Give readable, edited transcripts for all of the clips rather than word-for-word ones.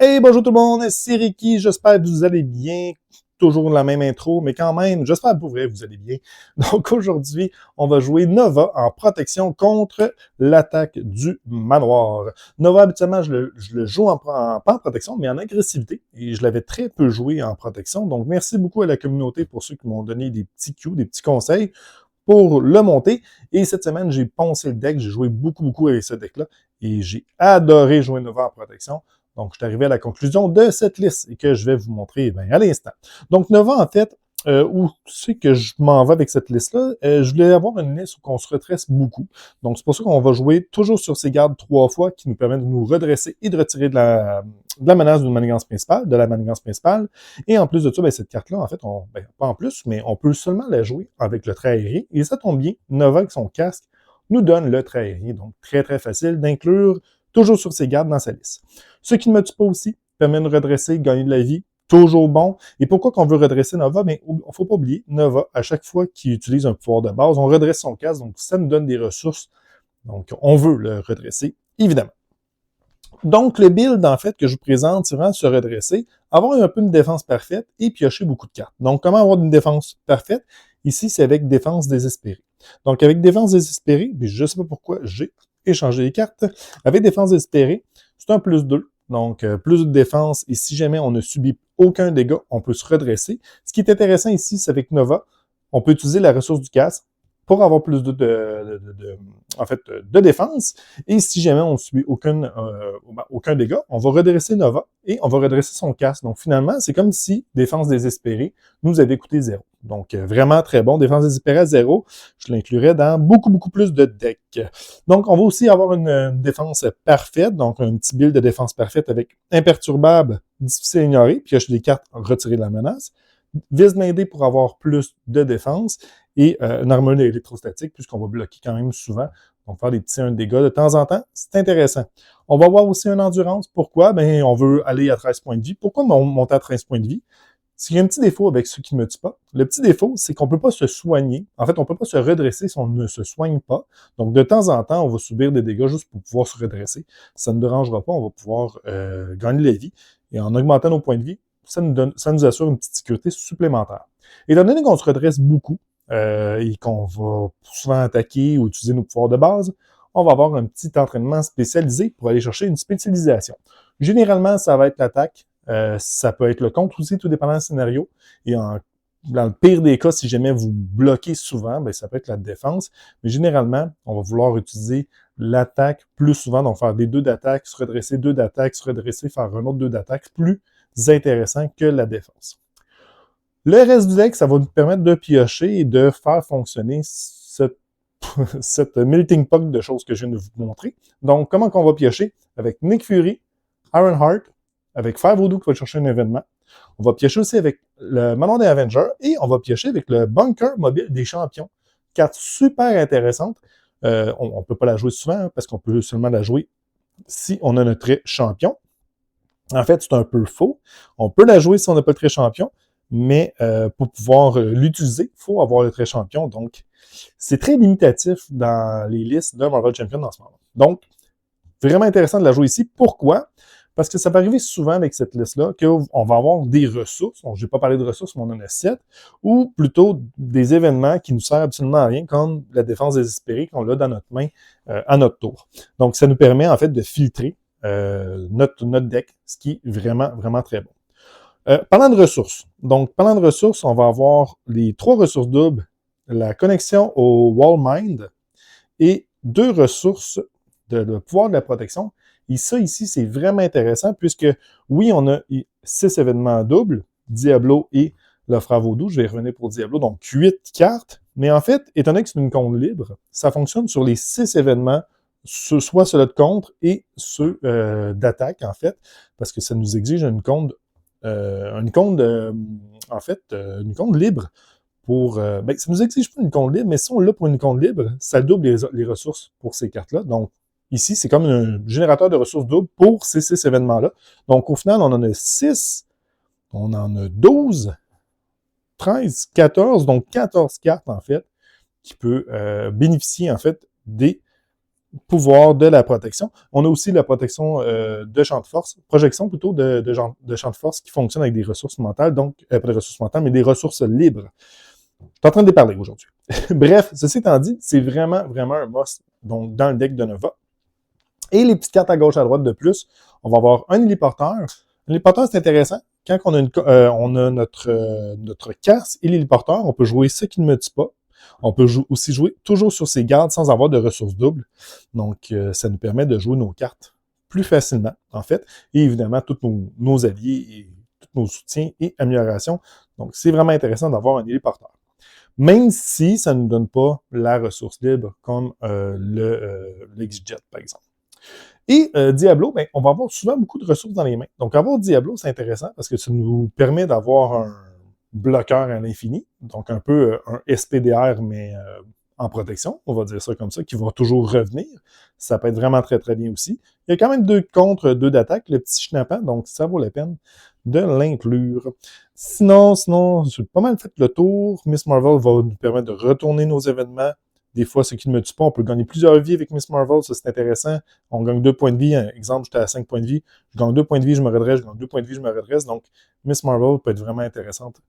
Hey, bonjour tout le monde, c'est Ricky, j'espère que vous allez bien. Toujours la même intro, mais quand même, j'espère pour vrai que vous allez bien. Donc aujourd'hui, on va jouer Nova en protection contre l'attaque du manoir. Nova, habituellement, je le joue pas en protection, mais en agressivité. Et je l'avais très peu joué en protection. Donc merci beaucoup à la communauté pour ceux qui m'ont donné des petits cues, des petits conseils pour le monter. Et cette semaine, j'ai poncé le deck, j'ai joué beaucoup avec ce deck-là. Et j'ai adoré jouer Nova en protection. Donc, je suis arrivé à la conclusion de cette liste et que je vais vous montrer à l'instant. Donc, Nova, en fait, où c'est que je m'en vais avec cette liste-là, je voulais avoir une liste où on se retresse beaucoup. Donc, c'est pour ça qu'on va jouer toujours sur ces gardes 3 fois qui nous permettent de nous redresser et de retirer de la menace d'une manigance principale, de la manigance principale. Et en plus de ça, cette carte-là, en fait, pas en plus, mais on peut seulement la jouer avec le trait aérien. Et ça tombe bien, Nova avec son casque nous donne le trait aérien. Donc, très facile d'inclure toujours sur ses gardes dans sa liste. Ce qui ne me tue pas aussi permet de redresser, gagner de la vie, toujours bon. Et pourquoi qu'on veut redresser Nova? Mais il ne faut pas oublier, Nova, à chaque fois qu'il utilise un pouvoir de base, on redresse son casque, donc ça nous donne des ressources. Donc, on veut le redresser, évidemment. Donc, le build, en fait, que je vous présente, c'est vraiment se redresser, avoir un peu une défense parfaite et piocher beaucoup de cartes. Donc, comment avoir une défense parfaite? Ici, c'est avec défense désespérée. Donc, avec défense désespérée, puis je ne sais pas pourquoi j'ai échangé les cartes. Avec défense désespérée, c'est un +2. Donc, plus de défense, et si jamais on ne subit aucun dégât, on peut se redresser. Ce qui est intéressant ici, c'est avec Nova, on peut utiliser la ressource du casque pour avoir plus de défense. Et si jamais on ne subit aucun dégât, on va redresser Nova et on va redresser son casque. Donc finalement, c'est comme si défense désespérée nous avait coûté 0. Donc vraiment très bon. Défense désespérée à 0, je l'inclurais dans beaucoup plus de decks. Donc on va aussi avoir une défense parfaite, donc un petit build de défense parfaite avec imperturbable, difficile à ignorer, pioche des cartes, retirer de la menace. Vis blindé pour avoir plus de défense et une armure électrostatique puisqu'on va bloquer quand même souvent. Donc, faire des petits 1 de dégâts de temps en temps, c'est intéressant. On va avoir aussi une endurance. Pourquoi? Ben, on veut aller à 13 points de vie. Pourquoi monter à 13 points de vie? S'il y a un petit défaut avec ceux qui ne me tuent pas, le petit défaut, c'est qu'on ne peut pas se soigner. En fait, on ne peut pas se redresser si on ne se soigne pas. Donc, de temps en temps, on va subir des dégâts juste pour pouvoir se redresser. Ça ne dérangera pas, on va pouvoir gagner la vie. Et en augmentant nos points de vie, ça nous assure une petite sécurité supplémentaire. Étant donné qu'on se redresse beaucoup et qu'on va souvent attaquer ou utiliser nos pouvoirs de base, on va avoir un petit entraînement spécialisé pour aller chercher une spécialisation. Généralement, ça va être l'attaque. Ça peut être le contre aussi, tout dépendant du scénario. Et dans le pire des cas, si jamais vous bloquez souvent, ben, ça peut être la défense. Mais généralement, on va vouloir utiliser l'attaque plus souvent. Donc, faire des 2 d'attaque, se redresser, 2 d'attaque, se redresser, faire un autre 2 d'attaque. Plus intéressant que la défense. Le reste du deck, ça va nous permettre de piocher et de faire fonctionner cette melting pot de choses que je viens de vous montrer. Donc, comment qu'on va piocher? Avec Nick Fury, Ironheart, avec Fire Voodoo qui va chercher un événement. On va piocher aussi avec le Manoir des Avengers et on va piocher avec le Bunker Mobile des Champions. Carte super intéressante. On ne peut pas la jouer souvent parce qu'on peut seulement la jouer si on a notre trait champion. En fait, c'est un peu faux. On peut la jouer si on n'a pas le trait champion, mais pour pouvoir l'utiliser, il faut avoir le trait champion. Donc, c'est très limitatif dans les listes de Marvel Champion en ce moment. Donc, vraiment intéressant de la jouer ici. Pourquoi? Parce que ça va arriver souvent avec cette liste-là qu'on va avoir des ressources. Donc, je n'ai pas parlé de ressources, mais on en a 7. Ou plutôt des événements qui nous servent absolument à rien, comme la défense désespérée qu'on a dans notre main à notre tour. Donc, ça nous permet en fait de filtrer notre deck, ce qui est vraiment très bon. Parlant de ressources. Donc, parlant de ressources, on va avoir les 3 ressources doubles, la connexion au Wallmind et 2 ressources de pouvoir de la protection. Et ça, ici, c'est vraiment intéressant puisque, oui, on a 6 événements doubles, Diablo et le Frère Vaudou. Je vais revenir pour Diablo, donc 8 cartes. Mais en fait, étant donné que c'est une compte libre, ça fonctionne sur les 6 événements, soit ceux de contre et ceux d'attaque, en fait, parce que ça nous exige une compte libre pour... ça ne nous exige pas une compte libre, mais si on l'a pour une compte libre, ça double les ressources pour ces cartes-là. Donc, ici, c'est comme un générateur de ressources doubles pour ces 6 événements-là. Donc, au final, on en a 6, on en a 12, 13, 14, donc 14 cartes, en fait, qui peut bénéficier, en fait, des pouvoir de la protection. On a aussi la protection de champ de force, projection plutôt de champ de force qui fonctionne avec des ressources mentales, donc pas des ressources mentales, mais des ressources libres. Je suis en train de les parler aujourd'hui. Bref, ceci étant dit, c'est vraiment, vraiment un must donc, dans le deck de Nova. Et les petites cartes à gauche, à droite de plus, on va avoir un héliporteur. L'héliporteur, c'est intéressant. Quand on a notre casse et l'héliporteur, on peut jouer ce qui ne me tue pas. On peut aussi jouer toujours sur ses gardes sans avoir de ressources doubles. Donc, ça nous permet de jouer nos cartes plus facilement, en fait. Et évidemment, tous nos alliés et tous nos soutiens et améliorations. Donc, c'est vraiment intéressant d'avoir un héliporteur. Même si ça ne nous donne pas la ressource libre comme l'X-Jet, par exemple. Et Diablo, ben, on va avoir souvent beaucoup de ressources dans les mains. Donc, avoir Diablo, c'est intéressant parce que ça nous permet d'avoir un bloqueur à l'infini, donc un peu un SPDR, mais en protection, on va dire ça comme ça, qui va toujours revenir. Ça peut être vraiment très, très bien aussi. Il y a quand même 2 contre, 2 d'attaque, le petit schnappant, donc ça vaut la peine de l'inclure. Sinon, j'ai pas mal fait le tour. Miss Marvel va nous permettre de retourner nos événements. Des fois, ce qui ne me tue pas, on peut gagner plusieurs vies avec Miss Marvel, ça c'est intéressant. On gagne 2 points de vie. Exemple, j'étais à 5 points de vie. Je gagne 2 points de vie, je me redresse. Je gagne 2 points de vie, je me redresse. Donc, Miss Marvel peut être vraiment intéressante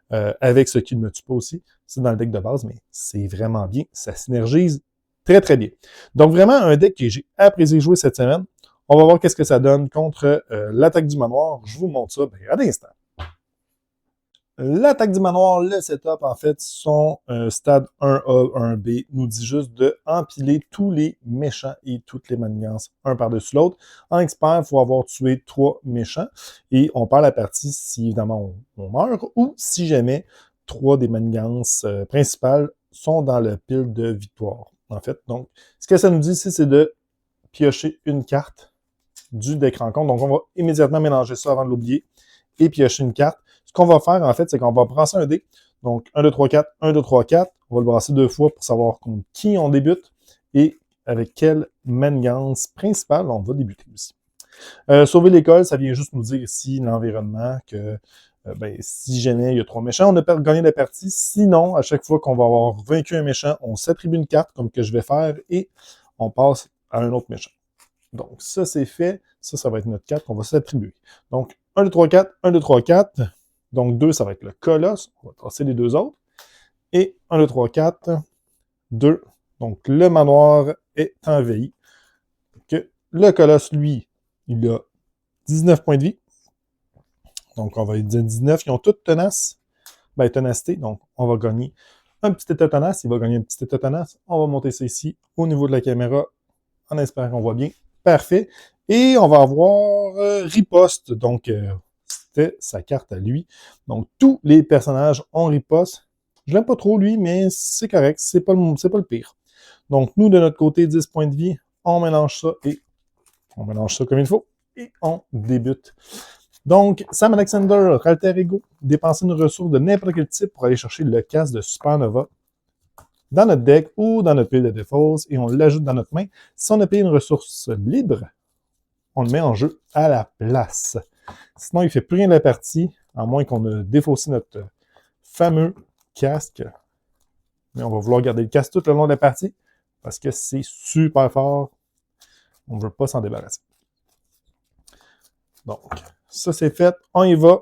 avec ce qui ne me tue pas aussi. C'est dans le deck de base, mais c'est vraiment bien. Ça synergise très, très bien. Donc, vraiment, un deck que j'ai apprécié jouer cette semaine. On va voir qu'est-ce que ça donne contre l'attaque du manoir. Je vous montre ça à l'instant. L'attaque du manoir, le setup, en fait, son stade 1A, 1B nous dit juste de empiler tous les méchants et toutes les manigances un par-dessus l'autre. En expert, il faut avoir tué 3 méchants et on perd la partie si, évidemment, on meurt ou si jamais 3 des manigances principales sont dans le pile de victoire, en fait. Donc, ce que ça nous dit ici, c'est de piocher une carte du deck rencontre. Donc, on va immédiatement mélanger ça avant de l'oublier et piocher une carte. Ce qu'on va faire, en fait, c'est qu'on va brasser un dé. Donc, 1, 2, 3, 4, 1, 2, 3, 4. On va le brasser 2 fois pour savoir contre qui on débute et avec quelle manigance principale on va débuter aussi. Sauver l'école, ça vient juste nous dire ici l'environnement que si jamais il y a 3 méchants, on a gagné la partie. Sinon, à chaque fois qu'on va avoir vaincu un méchant, on s'attribue une carte comme que je vais faire et on passe à un autre méchant. Donc, ça, c'est fait. Ça va être notre 4 qu'on va s'attribuer. Donc, 1, 2, 3, 4, 1, 2, 3, 4. Donc, 2, ça va être le colosse. On va tracer les 2 autres. Et 1, 2, 3, 4, 2. Donc, le manoir est envahi. Que le colosse, lui, il a 19 points de vie. Donc, on va dire 19. Ils ont toutes tenace. Ténacité. Donc, on va gagner un petit état tenace. Il va gagner un petit état tenace. On va monter ça ici au niveau de la caméra en espérant qu'on voit bien. Parfait. Et on va avoir riposte. Donc, c'était sa carte à lui. Donc, tous les personnages ont riposte. Je l'aime pas trop, lui, mais c'est correct. C'est pas le pire. Donc, nous, de notre côté, 10 points de vie. On mélange ça et on mélange ça comme il faut. Et on débute. Donc, Sam Alexander, Alter Ego, dépenser une ressource de n'importe quel type pour aller chercher le casque de Supernova dans notre deck ou dans notre pile de défausse et on l'ajoute dans notre main. Si on a payé une ressource libre, on le met en jeu à la place. Sinon, il ne fait plus rien de la partie, à moins qu'on ait défaussé notre fameux casque. Mais on va vouloir garder le casque tout le long de la partie parce que c'est super fort. On ne veut pas s'en débarrasser. Donc, ça c'est fait. On y va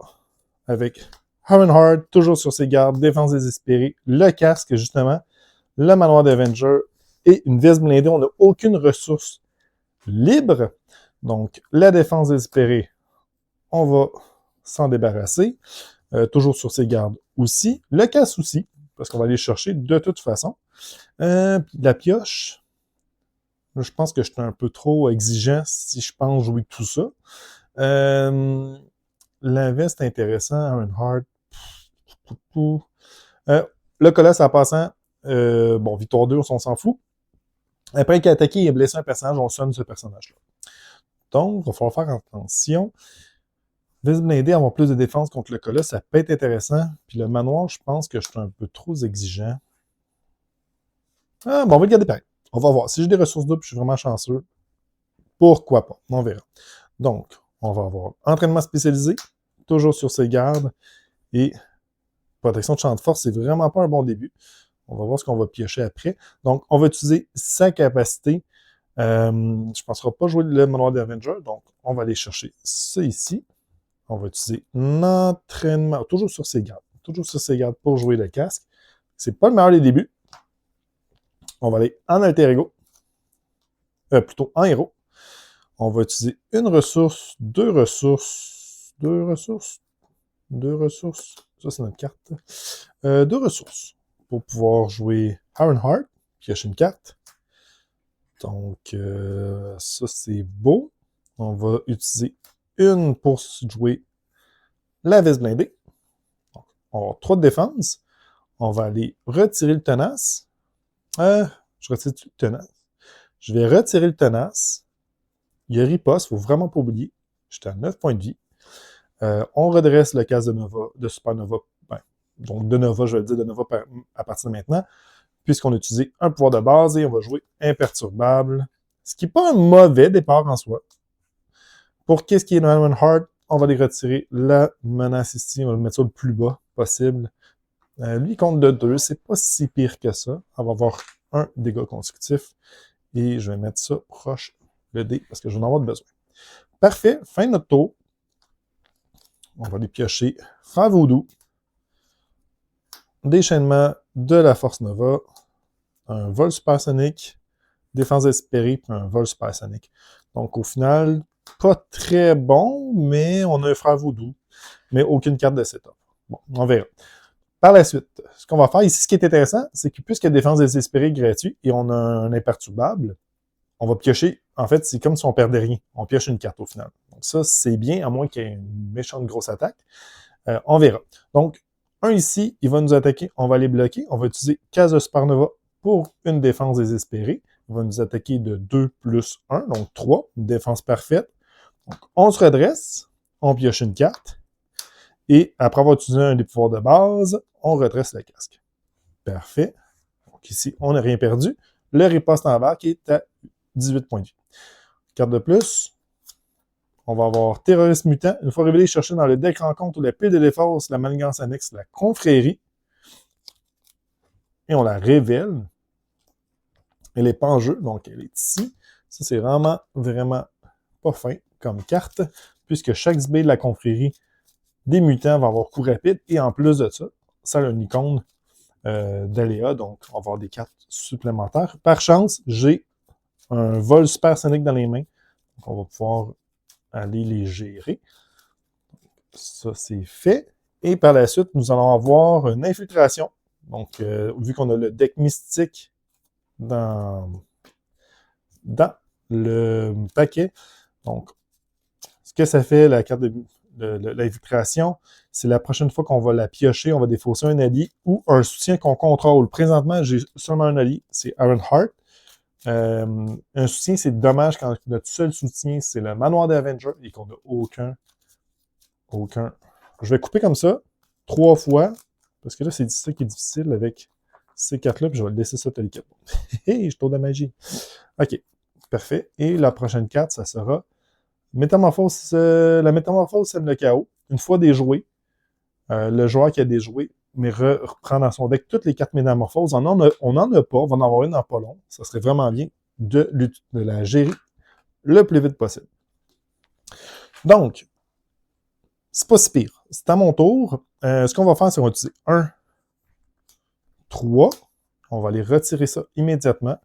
avec Ironheart, toujours sur ses gardes, défense désespérée, le casque justement, le manoir d'Avenger et une veste blindée. On n'a aucune ressource libre. Donc, la défense désespérée, on va s'en débarrasser. Toujours sur ses gardes aussi. Le casse aussi, parce qu'on va aller chercher de toute façon. La pioche, je pense que je suis un peu trop exigeant si je pense jouer tout ça. La veste intéressant, Ironheart. Le colosse en passant, victoire 2, on s'en fout. Après qu'il a attaqué et blessé un personnage, on sonne ce personnage-là. Donc, il va falloir faire attention. Veste blindée, avoir plus de défense contre le colosse, ça peut être intéressant. Puis le manoir, je pense que je suis un peu trop exigeant. On va le garder pareil. On va voir. Si j'ai des ressources doubles, je suis vraiment chanceux. Pourquoi pas? On verra. Donc, on va avoir entraînement spécialisé, toujours sur ses gardes, et protection de champ de force, c'est vraiment pas un bon début. On va voir ce qu'on va piocher après. Donc, on va utiliser sa capacité Je ne penserai pas jouer le manoir des Avengers, donc on va aller chercher ça ici. On va utiliser l'entraînement, toujours sur ses gardes. Toujours sur ses gardes pour jouer le casque. C'est pas le meilleur des débuts. On va aller en alter ego. Plutôt en héros. On va utiliser une ressource, deux ressources. Ça, c'est notre carte. Deux ressources pour pouvoir jouer Ironheart, piocher une carte. Donc, ça, c'est beau. On va utiliser une pour jouer la veste blindée. Donc, on va avoir 3 de défense. On va aller retirer le tenace. Je retire le tenace. Je vais retirer le tenace. Il y a riposte, il ne faut vraiment pas oublier. J'étais à 9 points de vie. On redresse le casque de Supernova. Ben, donc, de Nova, je vais le dire de Nova à partir de maintenant, puisqu'on a utilisé un pouvoir de base et on va jouer imperturbable. Ce qui n'est pas un mauvais départ en soi. Pour qu'est-ce qui est de Ironheart, on va aller retirer la menace ici. On va le mettre ça le plus bas possible. Lui, il compte de 2. C'est pas si pire que ça. On va avoir un dégât consécutif. Et je vais mettre ça proche le dé parce que je vais en avoir besoin. Parfait. Fin de notre tour. On va aller piocher Frère Voodoo. Déchaînement de la Force Nova. Un vol supersonique. Défense espérée, puis un vol supersonique. Donc, au final, pas très bon, mais on a un Frère Voodoo. Mais aucune carte de setup. Bon, on verra. Par la suite, ce qu'on va faire ici, ce qui est intéressant, c'est que puisque défense désespérée est gratuit et on a un imperturbable, on va piocher. En fait, c'est comme si on perdait rien. On pioche une carte au final. Donc ça, c'est bien, à moins qu'il y ait une méchante grosse attaque. On verra. Donc, un ici, il va nous attaquer. On va les bloquer. On va utiliser Case de Supernova pour une défense désespérée. Il va nous attaquer de 2 plus 1, donc 3. Une défense parfaite. Donc, on se redresse. On pioche une carte. Et après avoir utilisé un des pouvoirs de base, on redresse le casque. Parfait. Donc ici, on n'a rien perdu. Le riposte en bas qui est à 18 points de vie. Carte de plus. On va avoir Terroriste Mutant. Une fois révélé, chercher dans le deck rencontre ou la pile de défense la manigance annexe, la confrérie. Et on la révèle. Elle n'est pas en jeu, donc elle est ici. Ça, c'est vraiment, vraiment pas fin comme carte, puisque chaque SB de la confrérie des mutants va avoir coup rapide, et en plus de ça, ça a une icône d'aléa, donc on va avoir des cartes supplémentaires. Par chance, j'ai un vol supersonique dans les mains, donc on va pouvoir aller les gérer. Ça, c'est fait. Et par la suite, nous allons avoir une infiltration. Donc, vu qu'on a le deck mystique dans le paquet, donc, ce que ça fait, la carte de l'infiltration, c'est la prochaine fois qu'on va la piocher, on va défausser un allié ou un soutien qu'on contrôle. Présentement, j'ai seulement un allié, c'est Ironheart. Un soutien, c'est dommage quand notre seul soutien, c'est le manoir des Avengers et qu'on n'a aucun. Je vais couper comme ça, 3 fois, parce que là, c'est ça qui est difficile avec ces cartes-là, puis je vais laisser ça tel quel. Hé, je tourne de magie. OK, parfait. Et la prochaine carte, ça sera Métamorphose. La métamorphose sème le chaos. Une fois déjoué, le joueur qui a déjoué mais reprend dans son deck toutes les cartes métamorphoses. On n'en a pas, on va en avoir une dans pas long. Ça serait vraiment bien de la gérer le plus vite possible. Donc, c'est pas si pire. C'est à mon tour. Ce qu'on va faire, c'est qu'on va utiliser 1, 3. On va aller retirer ça immédiatement.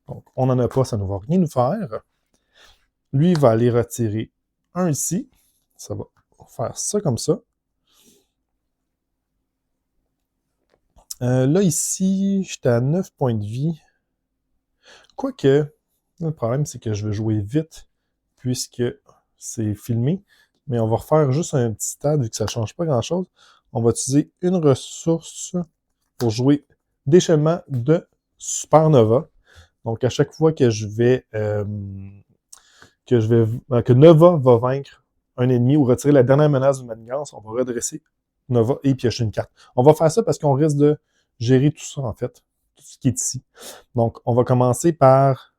Donc, on n'en a pas, ça ne va rien nous faire. Lui, il va aller retirer 1 ici. Ça va faire ça comme ça. Là, ici, j'étais à 9 points de vie. Quoique, le problème, c'est que je vais jouer vite, puisque c'est filmé. Mais on va refaire juste un petit stade, vu que ça ne change pas grand-chose. On va utiliser une ressource pour jouer déchaînement de Supernova. Donc, à chaque fois que que Nova va vaincre un ennemi ou retirer la dernière menace d'une manigance, on va redresser Nova et piocher une carte. On va faire ça parce qu'on risque de gérer tout ça, en fait, tout ce qui est ici. Donc, on va commencer par...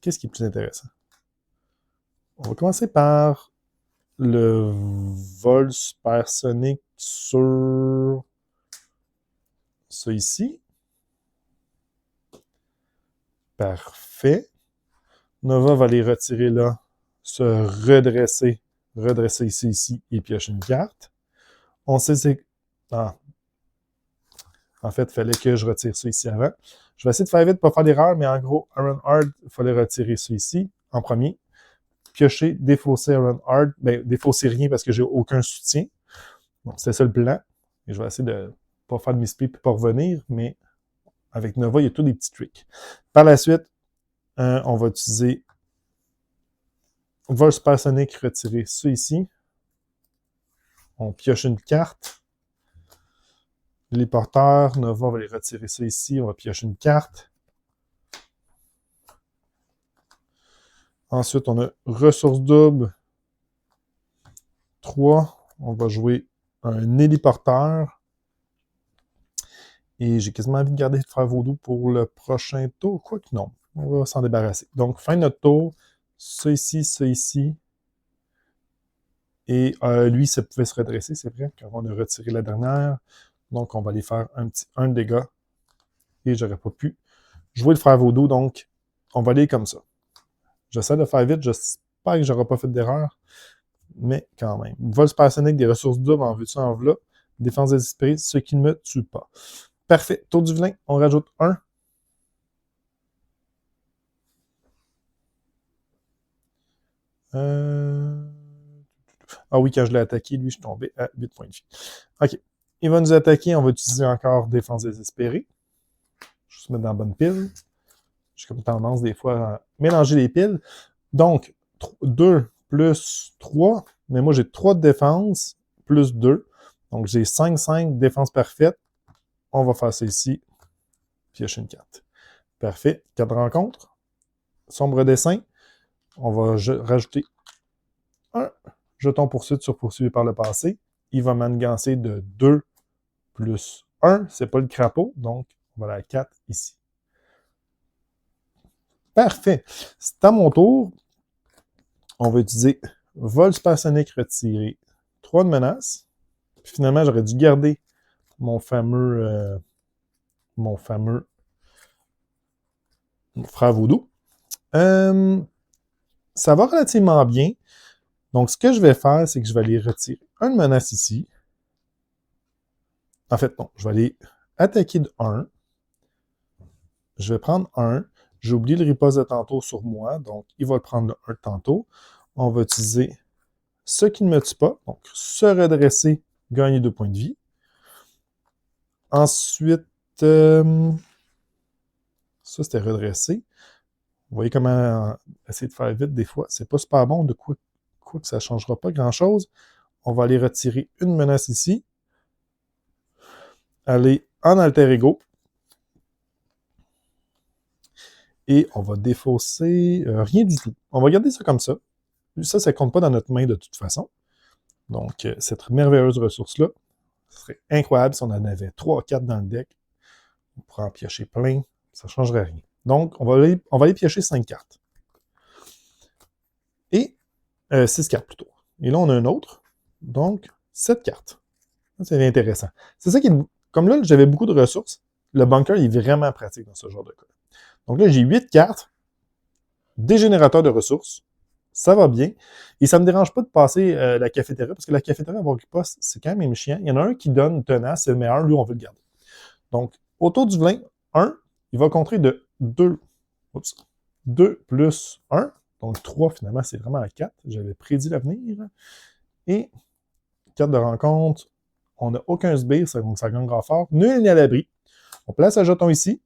Qu'est-ce qui est plus intéressant? On va commencer par le vol supersonique sur ça ici. Parfait. Nova va les retirer là, se redresser, redresser ici et piocher une carte. On sait c'est... Ah. En fait, il fallait que je retire ça ici avant. Je vais essayer de faire vite pour pas faire d'erreur, mais en gros, Iron Heart, il fallait retirer ça ici en premier. Piocher, défausser Iron Heart. Ben, défausser rien parce que j'ai aucun soutien. Donc, c'est ça le plan. Et je vais essayer de pas faire de misplay puis pas revenir, mais avec Nova, il y a tous des petits tricks. Par la suite, on va utiliser Vol Supersonic, retirer ça ici. On pioche une carte. Les porteurs, Nova, on va les retirer ça ici. On va piocher une carte. Ensuite, on a ressources doubles. 3. On va jouer un héliporteur. Et j'ai quasiment envie de garder de faire vaudou pour le prochain tour. Quoique non, on va s'en débarrasser. Donc, fin de notre tour. Ça ici. Et lui, ça pouvait se redresser, c'est vrai, quand on a retiré la dernière. Donc, on va aller faire un dégât. Et j'aurais pas pu jouer le frère vaudou, donc on va aller comme ça. J'essaie de faire vite, j'espère que j'aurai pas fait d'erreur, mais quand même. Vol supersonique, des ressources doubles en vue de ça, en là. Défense désespérée, ce qui ne me tue pas. Parfait. Tour du vilain, on rajoute 1. Ah oui, quand je l'ai attaqué, lui, je suis tombé à 8 points de vie. OK. Il va nous attaquer, on va utiliser encore défense désespérée. Je vais se mettre dans la bonne pile. J'ai comme tendance des fois à mélanger les piles. Donc, 2 plus 3, mais moi j'ai 3 de défense plus 2. Donc j'ai 5 défense parfaite. On va faire ça ici. Piocher une carte. Parfait. 4 rencontres. Sombre dessin. On va rajouter un jeton poursuite sur poursuivi par le passé. Il va manigancer de 2 plus 1. C'est pas le crapaud, donc on va aller à 4 ici. Parfait. C'est à mon tour. On va utiliser vol supersonique retiré. 3 de menace. Puis finalement, j'aurais dû garder mon fameux frère vaudou. Ça va relativement bien. Donc, ce que je vais faire, c'est que je vais aller retirer un de menace ici. En fait, non, je vais aller attaquer de 1. Je vais prendre 1. J'ai oublié le riposte de tantôt sur moi, donc il va le prendre de 1 de tantôt. On va utiliser ce qui ne me tue pas, donc se redresser, gagner 2 points de vie. Ensuite, ça c'était redresser. Vous voyez comment essayer de faire vite des fois, c'est pas super bon, de quoi que ça ne changera pas grand-chose. On va aller retirer une menace ici. Aller en alter ego. Et on va défausser rien du tout. On va garder ça comme ça. Ça ne compte pas dans notre main de toute façon. Donc, cette merveilleuse ressource-là, ce serait incroyable si on en avait 3 ou 4 dans le deck. On pourrait en piocher plein. Ça ne changerait rien. Donc, on va aller piocher 5 cartes. Et 6 cartes plutôt. Et là, on a un autre. Donc, 7 cartes. C'est intéressant. C'est ça qui est... Comme là, j'avais beaucoup de ressources. Le bunker il est vraiment pratique dans ce genre de cas. Donc là, j'ai 8 cartes. Des générateurs de ressources. Ça va bien. Et ça ne me dérange pas de passer la cafétéria, parce que la cafétéria avoir riposte, c'est quand même chiant. Il y en a un qui donne tenace, c'est le meilleur. Lui, on veut le garder. Donc, autour du vilain, 1, il va contrer de 2. Oups. 2 plus 1. Donc 3, finalement, c'est vraiment à 4. J'avais prédit l'avenir. Et carte de rencontre, on n'a aucun sbire, donc ça gagnera fort. Nul n'est à l'abri. On place un jeton ici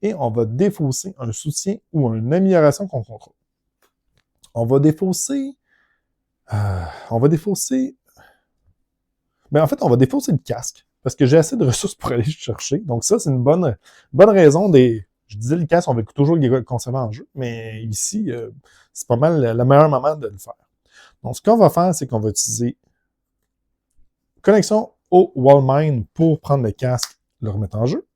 et on va défausser un soutien ou une amélioration qu'on contrôle. On va défausser... Ben, en fait, on va défausser le casque parce que j'ai assez de ressources pour aller le chercher. Donc ça, c'est une bonne raison des... Je disais, le casque, on va toujours le conserver en jeu, mais ici, c'est pas mal le meilleur moment de le faire. Donc, ce qu'on va faire, c'est qu'on va utiliser connexion au Wallmine pour prendre le casque et le remettre en jeu.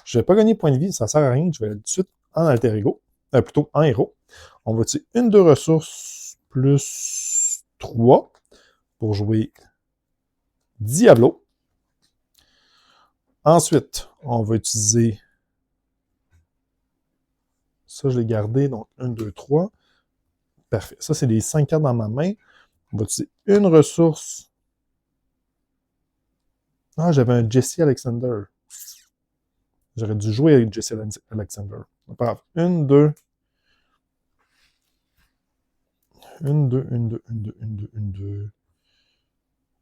Je ne vais pas gagner de points de vie, ça ne sert à rien. Je vais aller tout de suite en alter ego, plutôt en héros. On va utiliser une de ressources plus 3 pour jouer Diablo. Ensuite, on va utiliser Ça, je l'ai gardé. Donc, 1, 2, 3. Parfait. Ça, c'est les 5 cartes dans ma main. On va utiliser une ressource. Ah, j'avais un Jesse Alexander. J'aurais dû jouer avec Jesse Alexander. Pas grave. 1, 2. 1, 2, 1, 2, 1, 2, 1, 2, 1, 2.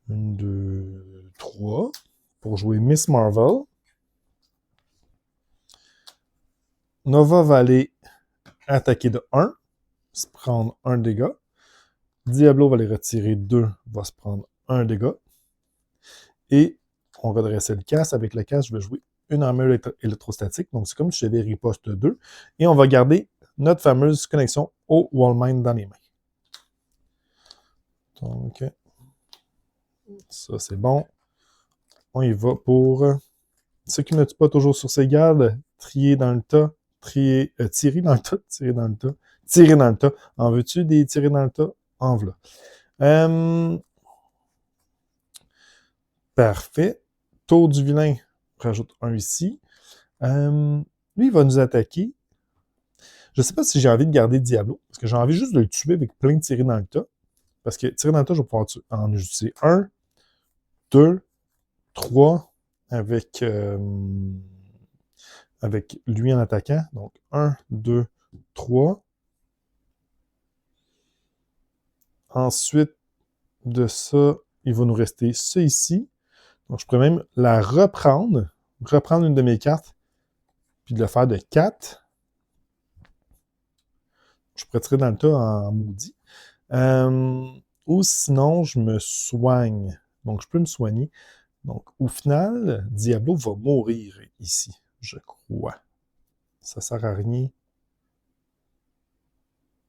1, 2, 3. Pour jouer Miss Marvel. Nova va aller attaquer de 1, se prendre 1 dégât. Diablo va les retirer 2, va se prendre 1 dégât. Et on va dresser le casse. Avec le casse, je vais jouer une armure électrostatique. Donc, c'est comme si j'avais riposte 2. Et on va garder notre fameuse connexion au Wallmine dans les mains. Donc, ça, c'est bon. On y va pour ceux qui ne tuent pas toujours sur ses gardes, trier dans le tas, tirer dans le tas, tirer dans le tas, tirer dans le tas. En veux-tu des tirer dans le tas? En voilà. Parfait. Tour du vilain, rajoute 1 ici. Lui, il va nous attaquer. Je ne sais pas si j'ai envie de garder Diablo, parce que j'ai envie juste de le tuer avec plein de tirer dans le tas. Parce que tirer dans le tas, je vais pouvoir en utiliser 1, 2, 3, avec lui en attaquant. Donc, 1, 2, 3. Ensuite de ça, il va nous rester ça ici. Donc, je pourrais même la reprendre une de mes cartes, puis de le faire de 4. Je pourrais tirer dans le tas en maudit. Ou sinon, je me soigne. Donc, je peux me soigner. Donc, au final, Diablo va mourir ici, je crois. Ça sert à rien.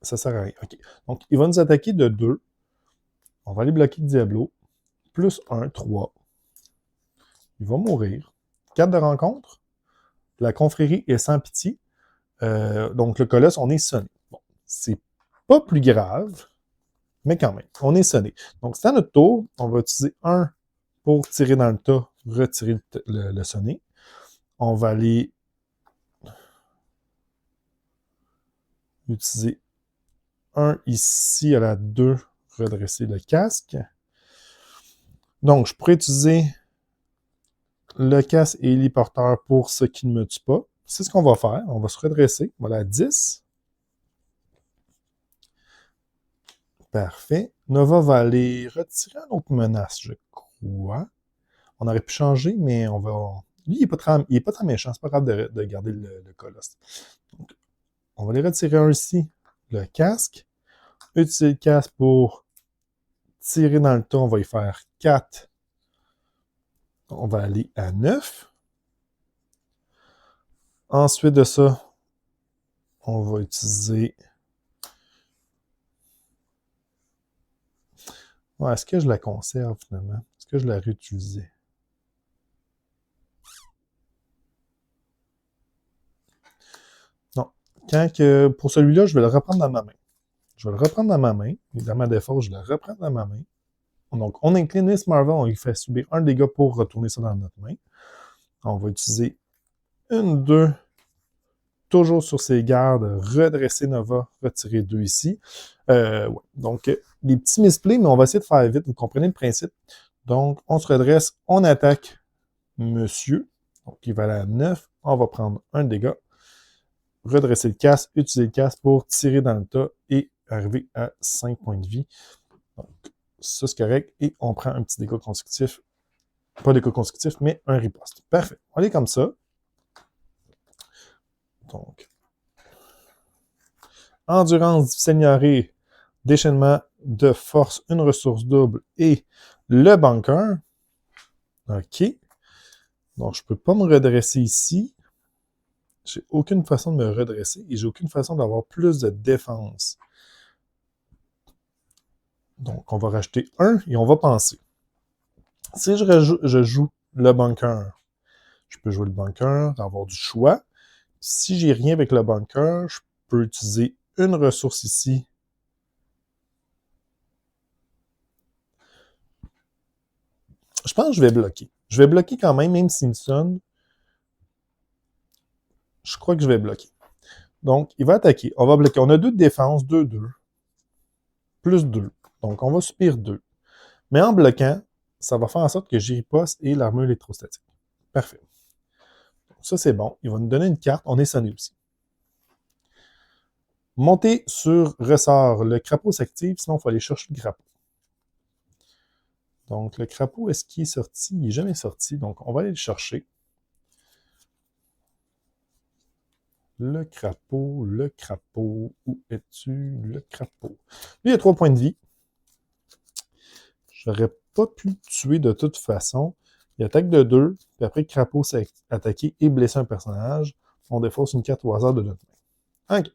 Ça sert à rien. OK. Donc, il va nous attaquer de 2. On va aller bloquer Diablo. Plus 1, 3. Il va mourir. 4 de rencontre. La confrérie est sans pitié. Donc, le colosse, on est sonné. Bon, c'est pas plus grave, mais quand même, on est sonné. Donc, c'est à notre tour. On va utiliser 1 pour tirer dans le tas, retirer le sonné. On va aller utiliser 1 ici à la 2, redresser le casque. Donc, je pourrais utiliser le casque et l'héliporteur pour ce qui ne me tue pas. C'est ce qu'on va faire. On va se redresser. Voilà, 10. Parfait. Nova va aller retirer une autre menace, je crois. On aurait pu changer, mais on va... Lui, il n'est pas très méchant. C'est pas grave de garder le colosse. Donc, on va aller retirer un ici, le casque. Utiliser le casque pour tirer dans le tas. On va y faire 4. On va aller à 9. Ensuite de ça, on va utiliser... Ouais, est-ce que je la conserve finalement? Est-ce que je la réutilisais? Non. Pour celui-là, je vais le reprendre dans ma main. Je vais le reprendre dans ma main. Évidemment, défaut, je le reprends dans ma main. Donc, on incline Miss Marvel, on lui fait subir un dégât pour retourner ça dans notre main. On va utiliser 1, 2, toujours sur ses gardes, redresser Nova, retirer 2 ici. Ouais. Donc, des petits misplays, mais on va essayer de faire vite. Vous comprenez le principe. Donc, on se redresse, on attaque Monsieur. Donc, il va aller à 9. On va prendre un dégât. Redresser le casque, utiliser le casque pour tirer dans le tas et arriver à 5 points de vie. Donc, ça, c'est correct. Et on prend un petit dégât consécutif. Pas dégât consécutif, mais un riposte. Parfait. On est comme ça. Donc, endurance, seigneurie, déchaînement de force, une ressource double et le bunker. OK. Donc, je ne peux pas me redresser ici. J'ai aucune façon de me redresser et j'ai aucune façon d'avoir plus de défense. Donc, on va rajouter 1 et on va penser. Si je joue le bunker, je peux jouer le bunker, avoir du choix. Si j'ai rien avec le bunker, je peux utiliser une ressource ici. Je pense que je vais bloquer. Je vais bloquer quand même s'il me sonne. Je crois que je vais bloquer. Donc, il va attaquer. On va bloquer. On a 2 de défense, 2, 2. Plus 2. Donc, on va subir 2. Mais en bloquant, ça va faire en sorte que j'y riposte et l'armure électrostatique. Parfait. Donc, ça, c'est bon. Il va nous donner une carte. On est sonné aussi. Monter sur ressort. Le crapaud s'active, sinon il faut aller chercher le crapaud. Donc, le crapaud, est-ce qu'il est sorti? Il n'est jamais sorti. Donc, on va aller le chercher. Le crapaud, où es-tu? Le crapaud. Lui, il a 3 points de vie. J'aurais pas pu le tuer de toute façon. Il attaque de 2, puis après, le crapaud s'est attaqué et blessé un personnage. On défausse une carte au hasard de notre main. OK.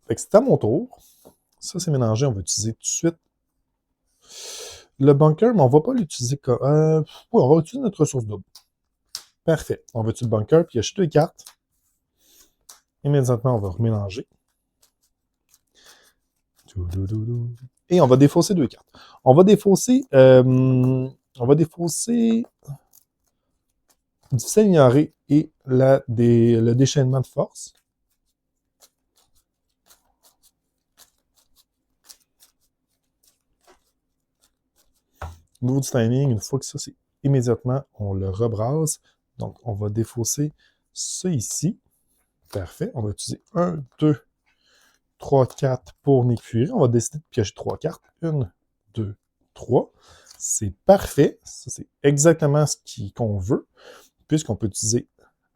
Fait que c'est à mon tour. Ça, c'est mélangé. On va utiliser tout de suite le bunker, mais on va pas l'utiliser comme... oui, on va utiliser notre ressource double. Parfait. On va utiliser le bunker, puis il y a 2 cartes. Immédiatement, on va remélanger. Et on va défausser 2 cartes. On va défausser difficile à ignorer et le déchaînement de force. Au niveau du timing, une fois que ça, c'est immédiatement, on le rebrasse. Donc, on va défausser ça ici. Parfait. On va utiliser 1, 2, 3, 4 pour Nick Fury. On va décider de piocher 3 cartes. 1, 2, 3. C'est parfait. Ça, c'est exactement ce qu'on veut, puisqu'on peut utiliser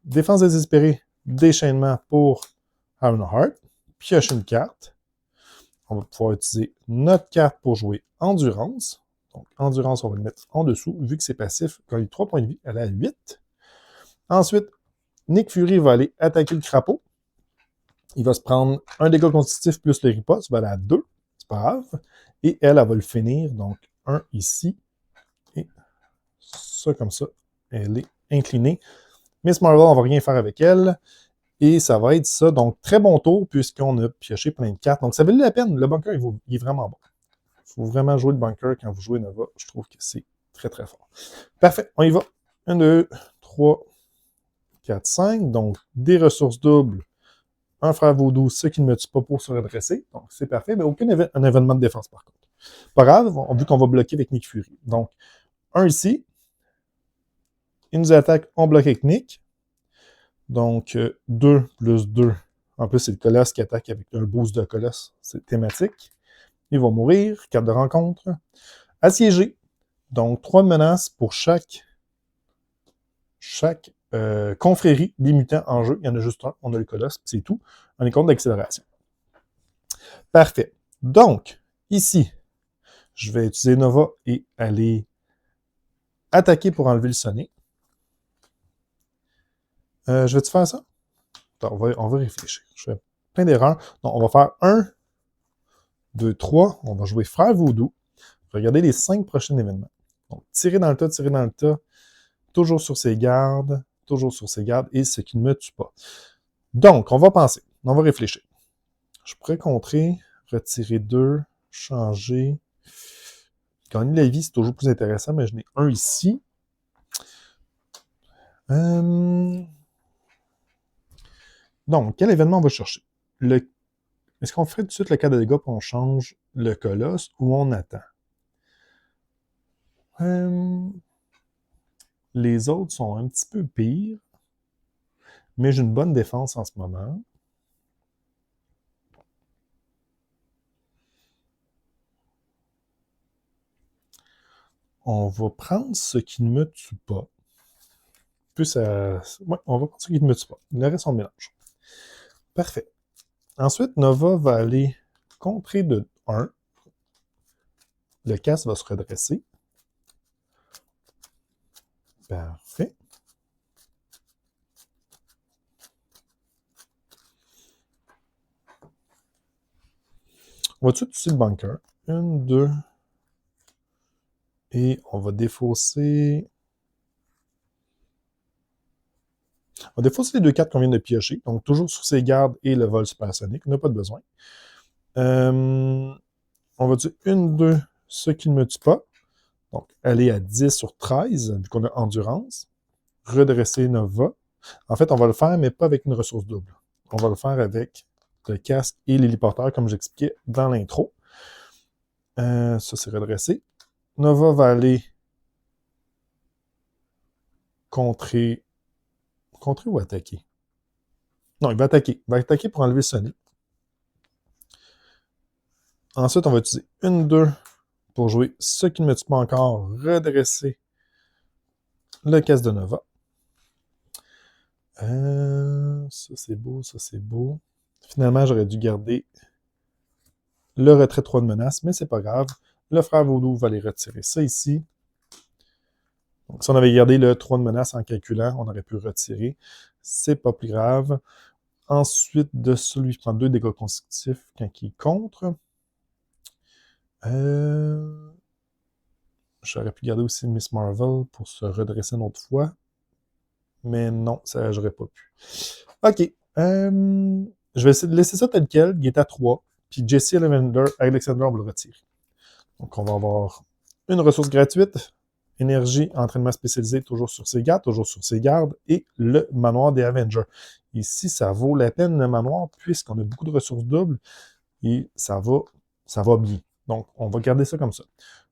défense désespérée, déchaînement pour Ironheart, piocher une carte. On va pouvoir utiliser notre carte pour jouer Endurance. Donc, Endurance, on va le mettre en dessous, vu que c'est passif. Quand il a 3 points de vie, elle est à 8. Ensuite, Nick Fury va aller attaquer le crapaud. Il va se prendre un dégât constitutif plus le riposte, il va aller à 2. C'est pas grave. Et elle va le finir. Donc, 1 ici. Et ça, comme ça, elle est inclinée. Miss Marvel, on va rien faire avec elle. Et ça va être ça. Donc, très bon tour, puisqu'on a pioché plein de cartes. Donc, ça valait la peine. Le bunker, il est vraiment bon. Il faut vraiment jouer le bunker quand vous jouez Nova. Je trouve que c'est très, très fort. Parfait, on y va. 1, 2, 3, 4, 5. Donc, des ressources doubles. Un frère vaudou, ce qui ne me tue pas pour se redresser. Donc, c'est parfait. Mais aucun un événement de défense, par contre. Pas grave, vu qu'on va bloquer avec Nick Fury. Donc, 1 ici. Il nous attaque, on bloque avec Nick. Donc, 2 plus 2. En plus, c'est le colosse qui attaque avec un boost de colosse. C'est thématique. Il va mourir. Carte de rencontre. Assiégé. Donc, 3 menaces pour chaque confrérie des mutants en jeu. Il y en a juste un. On a le colosse, c'est tout. On est contre d'accélération. Parfait. Donc, ici, je vais utiliser Nova et aller attaquer pour enlever le sonnet. Je vais-tu faire ça? Attends, on va réfléchir. Je fais plein d'erreurs. Donc, on va faire 1, 2, 3. On va jouer Frère Vaudou. Regardez les 5 prochains événements. Donc, tirer dans le tas, tirer dans le tas. Toujours sur ses gardes. Toujours sur ses gardes. Et ce qui ne me tue pas. Donc, on va penser. On va réfléchir. Je pourrais contrer, retirer 2, changer. Gagner la vie, c'est toujours plus intéressant, mais je n'ai un ici. Donc, quel événement on va chercher? Est-ce qu'on ferait tout de suite le cas de dégâts pour on change le colosse ou on attend? Les autres sont un petit peu pires, mais j'ai une bonne défense en ce moment. On va prendre ce qui ne me tue pas. Plus ouais, on va prendre ce qui ne me tue pas. Le reste, on mélange. Parfait. Ensuite, Nova va aller contrer de 1. Le casque va se redresser. Parfait. On va tout de suite le bunker. 1, 2. Et on va défausser... On va défausser les 2 cartes qu'on vient de piocher. Donc, toujours sur ses gardes et le vol supersonique. On n'a pas de besoin. On va dire 1, 2, ce qui ne me tue pas. Donc, elle est à 10 sur 13, vu qu'on a endurance. Redresser Nova. En fait, on va le faire, mais pas avec une ressource double. On va le faire avec le casque et l'héliporteur, comme j'expliquais dans l'intro. Ça, c'est redressé. Nova va aller contrer... Contrer ou attaquer? Non, il va attaquer. Il va attaquer pour enlever Sony. Ensuite, on va utiliser une 2 pour jouer ce qui ne me tue pas encore, redresser le casque de Nova. Ça, c'est beau, ça, c'est beau. Finalement, j'aurais dû garder le retrait 3 de menace, mais c'est pas grave. Le frère Vaudou va aller retirer ça ici. Donc, si on avait gardé le 3 de menace en calculant, on aurait pu retirer. C'est pas plus grave. Ensuite de ça, lui, je prends 2 dégâts consécutifs quand il contre. J'aurais pu garder aussi Miss Marvel pour se redresser une autre fois. Mais non, ça, j'aurais pas pu. OK. Je vais essayer de laisser ça tel quel. Il est à 3. Puis Jesse Alexander, on va le retirer. Donc, on va avoir une ressource gratuite. Énergie, entraînement spécialisé, toujours sur ses gardes, toujours sur ses gardes. Et le manoir des Avengers. Ici, ça vaut la peine, le manoir, puisqu'on a beaucoup de ressources doubles. Et ça va bien. Donc, on va garder ça comme ça.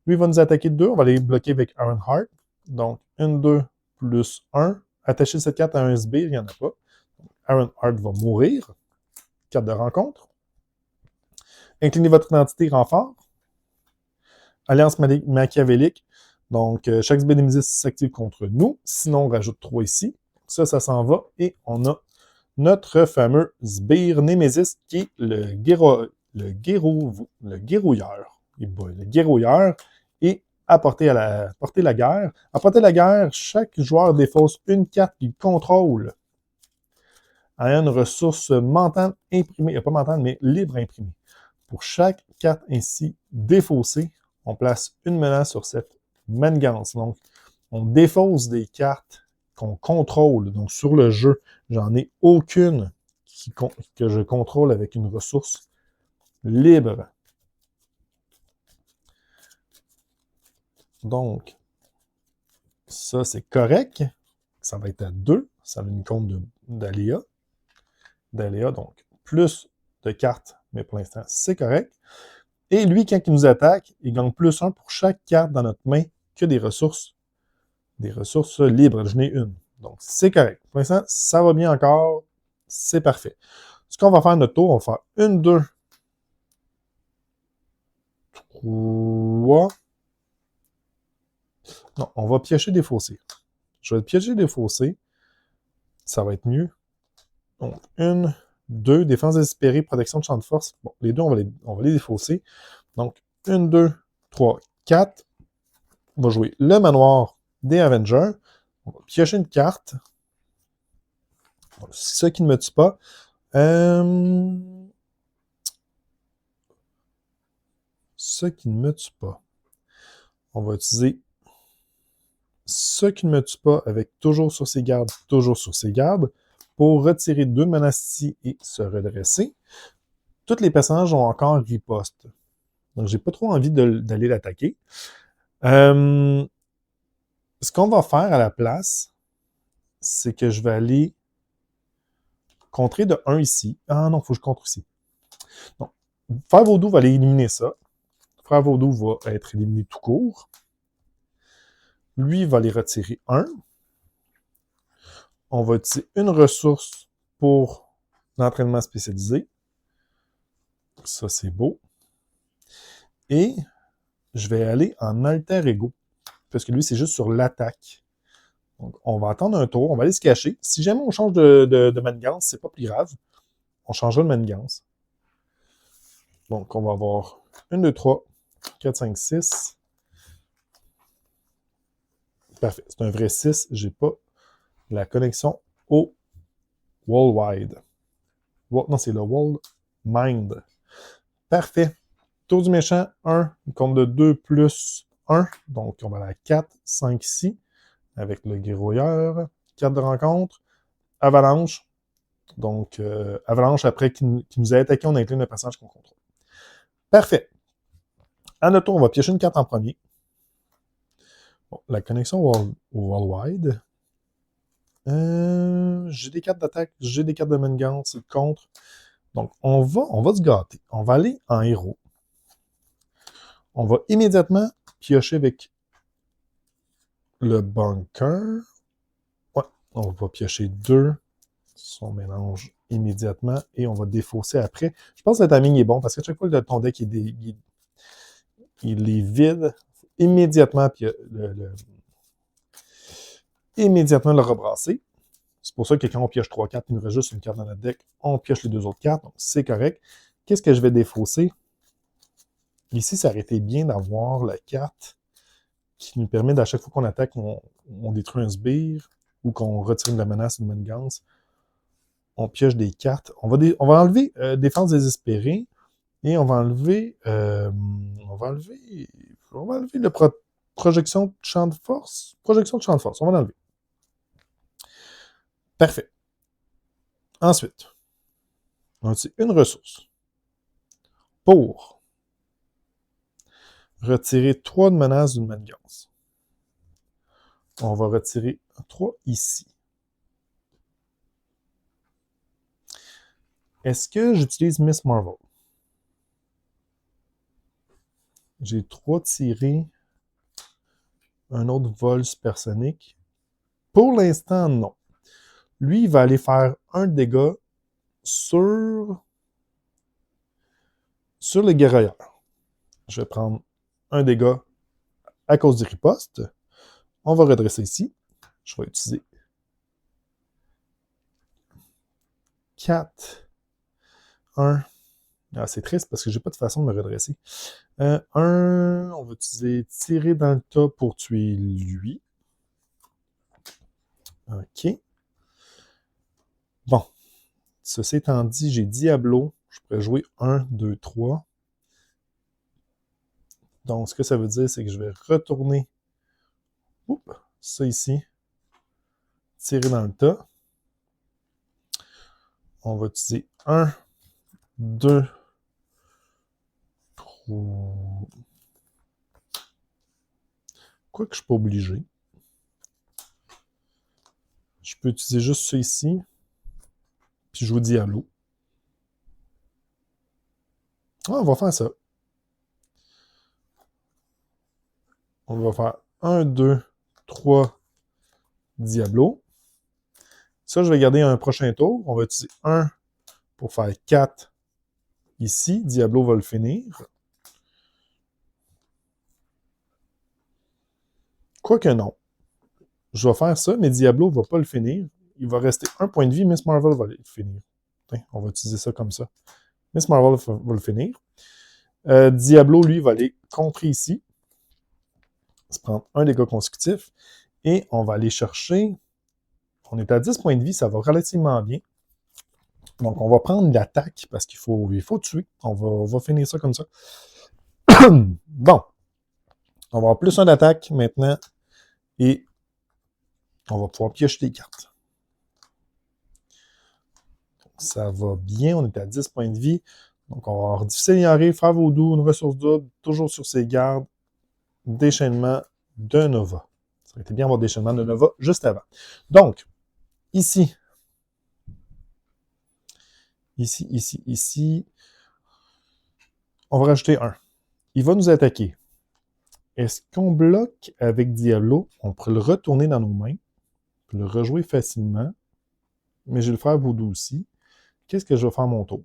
Lui, il va nous attaquer de 2. On va aller bloquer avec Iron Heart. Donc, 1, 2 plus 1. Attacher cette carte à un sbire, il n'y en a pas. Iron Heart va mourir. Carte de rencontre. Inclinez votre identité renfort. Alliance machiavélique. Donc, chaque sbire Nemesis s'active contre nous. Sinon, on rajoute 3 ici. Ça s'en va. Et on a notre fameux sbire Nemesis qui est le guérouilleur. Le guérouilleur. Et à porter la guerre. À porter la guerre, chaque joueur défausse une carte qu'il contrôle à une ressource mentale imprimée. Pas mentale, mais libre imprimée. Pour chaque carte ainsi défaussée, on place une menace sur cette manigance. Donc, on défausse des cartes qu'on contrôle. Donc, sur le jeu, j'en ai aucune que je contrôle avec une ressource libre. Donc, ça, c'est correct. Ça va être à 2. Ça a une compte d'aléa. Donc, plus de cartes, mais pour l'instant, c'est correct. Et lui, quand il nous attaque, il gagne plus 1 pour chaque carte dans notre main que des ressources libres. Je n'ai une. Donc, c'est correct. Pour l'instant, ça va bien encore. C'est parfait. Ce qu'on va faire notre tour, on va faire 1, 2, 3. Non, on va piocher des fossés. Je vais piocher des fossés. Ça va être mieux. Donc, 1, 2, défense désespérée, protection de champ de force. Bon, les deux, on va les défausser. Donc, 1, 2, 3, 4. On va jouer le manoir des Avengers. On va piocher une carte. C'est ça qui ne me tue pas. Ce qui ne me tue pas. On va utiliser ce qui ne me tue pas avec toujours sur ses gardes, pour retirer 2 menaces et se redresser. Tous les personnages ont encore riposte. Donc, j'ai pas trop envie d'aller l'attaquer. Ce qu'on va faire à la place, c'est que je vais aller contrer de 1 ici. Ah non, il faut que je contre ici. Non. Frère Vaudou va aller éliminer ça. Frère Vaudou va être éliminé tout court. Lui va aller retirer 1. On va utiliser une ressource pour l'entraînement spécialisé. Ça, c'est beau. Et je vais aller en alter ego. Parce que lui, c'est juste sur l'attaque. Donc, on va attendre un tour. On va aller se cacher. Si jamais on change de manigance, c'est pas plus grave. On changera de manigance. Donc, on va avoir 1, 2, 3, 4, 5, 6. Parfait. C'est un vrai 6. J'ai pas la connexion au Worldwide. Non, c'est le World Mind. Parfait. Tour du méchant, 1. Une compte de 2 plus 1. Donc, on va à la 4, 5 ici. Avec le guérouilleur. Carte de rencontre. Avalanche. Donc, Avalanche, après qu'il nous a attaqué, on incline le personnage qu'on contrôle. Parfait. À notre tour, on va piocher une carte en premier. Bon, la connexion au Worldwide. J'ai des cartes d'attaque, j'ai des cartes de manigance, contre. Donc, on va se gâter. On va aller en héros. On va immédiatement piocher avec le bunker. Ouais, on va piocher 2. On mélange immédiatement et on va défausser après. Je pense que le timing est bon parce qu'à chaque fois que ton deck il est vide, immédiatement, puis immédiatement le rebrasser. C'est pour ça que quand on pioche 3 cartes, il nous reste juste une carte dans notre deck, on pioche les 2 autres cartes, donc c'est correct. Qu'est-ce que je vais défausser? Ici, ça aurait été bien d'avoir la carte qui nous permet, d'à chaque fois qu'on attaque, on détruit un sbire ou qu'on retire de la menace, une manigance. On pioche des cartes. On va enlever Défense désespérée et on va enlever le projection de champ de force. Projection de champ de force, on va l'enlever. Parfait. Ensuite, on a une ressource pour retirer 3 de menace d'une manigance. On va retirer 3 ici. Est-ce que j'utilise Miss Marvel? J'ai 3 tirés. Un autre vol supersonique. Pour l'instant, non. Lui, il va aller faire un dégât sur les guerrières. Je vais prendre un dégât à cause du riposte. On va redresser ici. Je vais utiliser 4, 1. Ah, c'est triste parce que j'ai pas de façon de me redresser. 1, on va utiliser tirer dans le tas pour tuer lui. OK. Bon. Ceci étant dit, j'ai Diablo. Je pourrais jouer 1, 2, 3. Donc, ce que ça veut dire, c'est que je vais retourner ça ici. Tirer dans le tas. On va utiliser 1, 2, 3. Quoi que je ne suis pas obligé. Je peux utiliser juste ça ici. Puis jouer Diablo. Ah, on va faire ça. On va faire 1, 2, 3 Diablo. Ça, je vais garder un prochain tour. On va utiliser 1 pour faire 4 ici. Diablo va le finir. Quoique non. Je vais faire ça, mais Diablo ne va pas le finir. Il va rester un point de vie. Miss Marvel va le finir. On va utiliser ça comme ça. Miss Marvel va le finir. Diablo, lui, va aller contrer ici. Se prendre un dégât consécutif. Et on va aller chercher... On est à 10 points de vie, ça va relativement bien. Donc, on va prendre l'attaque parce qu'il faut tuer. On va finir ça comme ça. Bon. On va avoir plus un d'attaque maintenant. Et on va pouvoir piocher des cartes. Donc, ça va bien. On est à 10 points de vie. Donc, on va avoir difficile y arriver, faire vaudou, une ressource double, toujours sur ses gardes. Déchaînement de Nova. Ça aurait été bien d'avoir déchaînement de Nova juste avant. Donc, ici, on va rajouter 1. Il va nous attaquer. Est-ce qu'on bloque avec Diablo? On pourrait le retourner dans nos mains, on peut le rejouer facilement, mais je vais le faire vaudou aussi. Qu'est-ce que je vais faire à mon tour?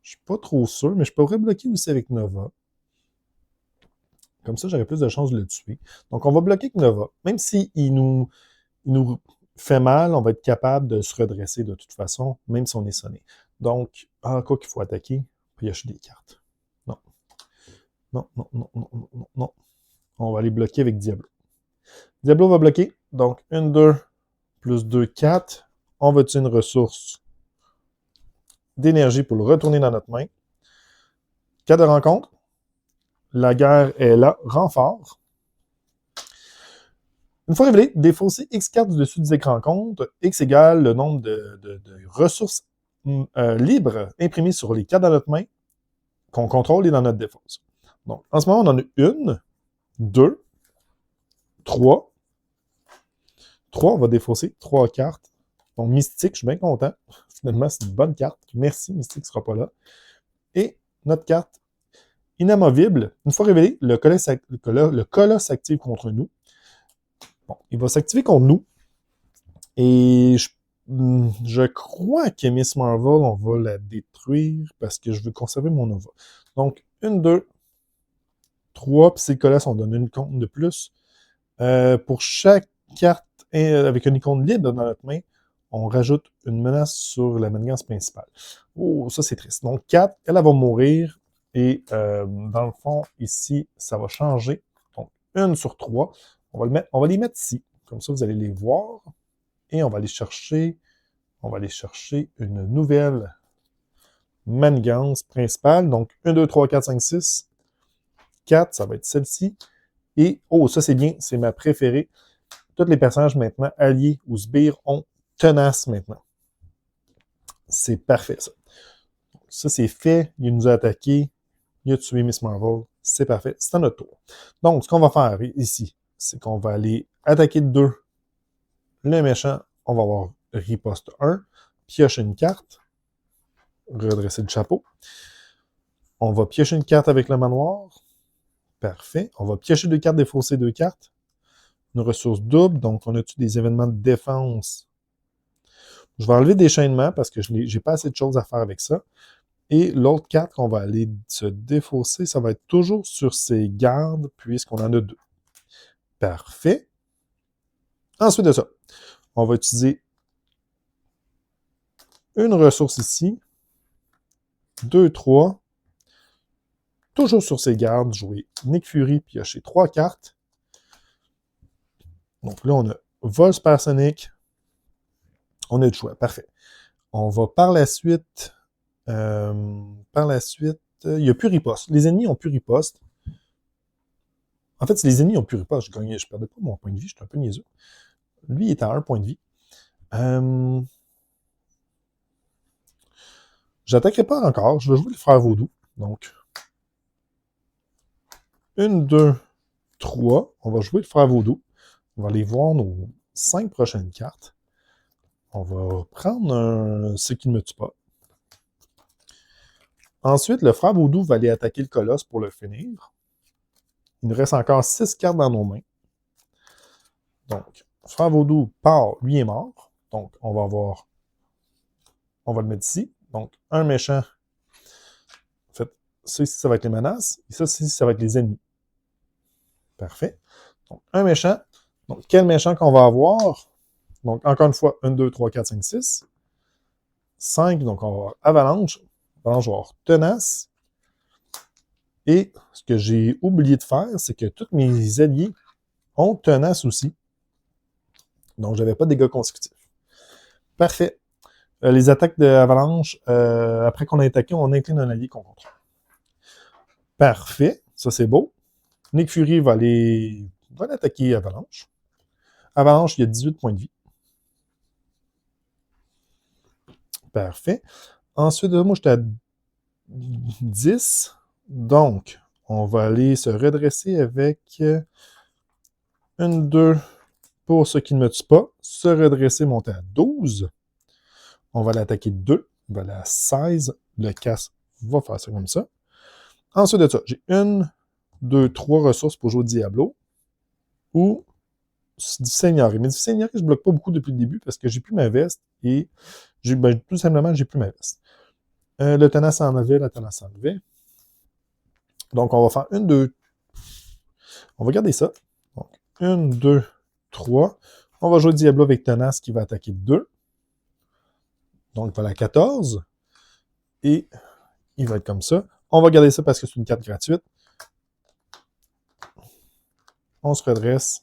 Je suis pas trop sûr, mais je pourrais bloquer aussi avec Nova. Comme ça, j'aurais plus de chances de le tuer. Donc, on va bloquer avec Nova. Même s'il nous fait mal, on va être capable de se redresser de toute façon, même si on est sonné. Donc, quoi qu'il faut attaquer, puis acheter des cartes. Non. Non. On va aller bloquer avec Diablo. Diablo va bloquer. Donc, 1, 2, plus 2, 4. On va utiliser une ressource d'énergie pour le retourner dans notre main. Cas de rencontre. La guerre est là. Renfort. Une fois révélé, défausser X cartes du dessus des écrans compte. X égale le nombre de ressources libres imprimées sur les cartes dans notre main qu'on contrôle et dans notre défausse. Donc, en ce moment, on en a 1, 2, 3, 3, on va défausser 3 cartes. Donc, Mystique, je suis bien content. Finalement, c'est une bonne carte. Merci, Mystique ne sera pas là. Et notre carte inamovible, une fois révélée, le colosse s'active contre nous. Bon, il va s'activer contre nous. Et je crois que Miss Marvel, on va la détruire parce que je veux conserver mon Nova. Donc, 1, 2, 3, puis c'est le colosse, on donne une icône de plus. Pour chaque carte avec une icône libre dans notre main, on rajoute une menace sur la manigance principale. Oh, ça c'est triste. Donc 4, elle va mourir. Et dans le fond, ici, ça va changer. Donc 1 sur 3. On va les mettre ici. Comme ça, vous allez les voir. Et on va aller chercher une nouvelle manigance principale. Donc 1, 2, 3, 4, 5, 6. 4, ça va être celle-ci. Et, oh, ça c'est bien, c'est ma préférée. Tous les personnages maintenant alliés ou sbires ont tenace maintenant. C'est parfait, ça. Ça, c'est fait. Il nous a attaqué. Il a tué Miss Marvel. C'est parfait. C'est à notre tour. Donc, ce qu'on va faire ici, c'est qu'on va aller attaquer 2. Le méchant, on va avoir riposte 1. Piocher une carte. Redresser le chapeau. On va piocher une carte avec le manoir. Parfait. On va piocher 2 cartes, défausser 2 cartes. Une ressource double. Donc, on a-tu des événements de défense? Je vais enlever déchaînement parce que je n'ai pas assez de choses à faire avec ça. Et l'autre carte qu'on va aller se défausser, ça va être toujours sur ses gardes, puisqu'on en a 2. Parfait. Ensuite de ça, on va utiliser une ressource ici. 2, 3. Toujours sur ses gardes, jouer Nick Fury, piocher 3 cartes. Donc là, on a vol supersonique. On a le choix. Parfait. On va par la suite... il n'y a plus riposte. Les ennemis ont plus riposte. En fait, si les ennemis ont plus riposte, je perdais pas mon point de vie, j'étais un peu niaiseux. Lui, il est à 1 point de vie. J'attaquerai pas encore, je vais jouer le frère vaudou. Donc, 1, 2, 3. On va jouer le frère vaudou. On va aller voir nos 5 prochaines cartes. On va prendre ce qui ne me tue pas. Ensuite, le frère vaudou va aller attaquer le colosse pour le finir. Il nous reste encore 6 cartes dans nos mains. Donc, frère vaudou part, lui est mort. Donc, on va le mettre ici. Donc, un méchant. En fait, ça ici, ça va être les menaces. Et ça ici, ça va être les ennemis. Parfait. Donc, un méchant. Donc, quel méchant qu'on va avoir? Donc, encore une fois, 1, 2, 3, 4, 5, 6. 5, donc on va avoir avalanche. Avalanche, on va avoir tenace. Et ce que j'ai oublié de faire, c'est que tous mes alliés ont tenace aussi. Donc, je n'avais pas de dégâts consécutifs. Parfait. Les attaques d'avalanche, après qu'on a attaqué, on incline un allié qu'on contrôle. Parfait. Ça, c'est beau. Nick Fury va l'attaquer Avalanche. Avalanche, il y a 18 points de vie. Parfait. Ensuite, moi, j'étais à 10. Donc, on va aller se redresser avec 1, 2 pour ce qui ne me tue pas. Se redresser, monter à 12. On va l'attaquer 2. On va aller à 16. Le casse va faire ça comme ça. Ensuite de ça, j'ai 1, 2, 3 ressources pour jouer Diablo. Ou du Seigneurie. Mais du Seigneurie, je ne bloque pas beaucoup depuis le début parce que j'ai plus ma veste et tout simplement, j'ai plus ma veste. Le tenace s'enlevait, la tenace s'enlevait. Donc, on va faire 1, 2. On va garder ça. Donc, 1, 2, 3. On va jouer Diablo avec tenace qui va attaquer 2. Donc, voilà 14. Et il va être comme ça. On va garder ça parce que c'est une carte gratuite. On se redresse.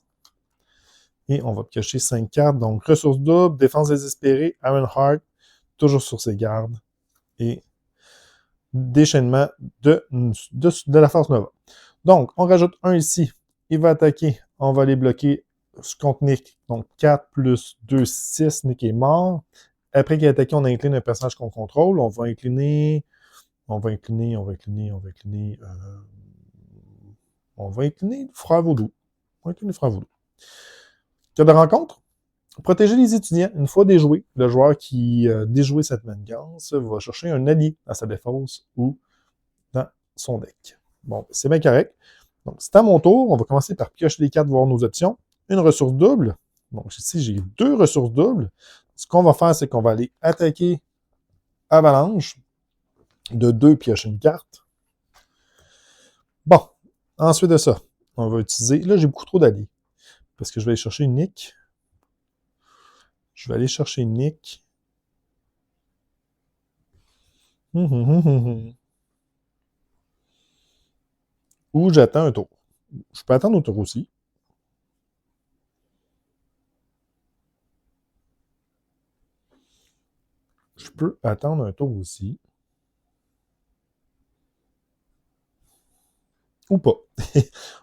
Et on va piocher 5 cartes. Donc, ressources doubles, défense désespérée, Ironheart, toujours sur ses gardes. Et déchaînement de la force Nova. Donc, on rajoute 1 ici. Il va attaquer. On va aller bloquer contre Nick. Donc, 4 plus 2, 6. Nick est mort. Après qu'il a attaqué, on incline un personnage qu'on contrôle. On va incliner le frère vaudou. On va incliner le frère vaudou. Carte de rencontre. Protéger les étudiants. Une fois déjoué, le joueur qui a déjoué cette manigance va chercher un allié à sa défense ou dans son deck. Bon, c'est bien correct. Donc, c'est à mon tour. On va commencer par piocher les cartes, voir nos options. Une ressource double. Donc, ici, j'ai 2 ressources doubles. Ce qu'on va faire, c'est qu'on va aller attaquer Avalanche de 2, piocher une carte. Bon, ensuite de ça, on va utiliser... Là, j'ai beaucoup trop d'alliés. Parce que je vais aller chercher une Nick. Je vais aller chercher une Nick. Ou j'attends un tour. Je peux attendre un tour aussi. Je peux attendre un tour aussi. Ou pas.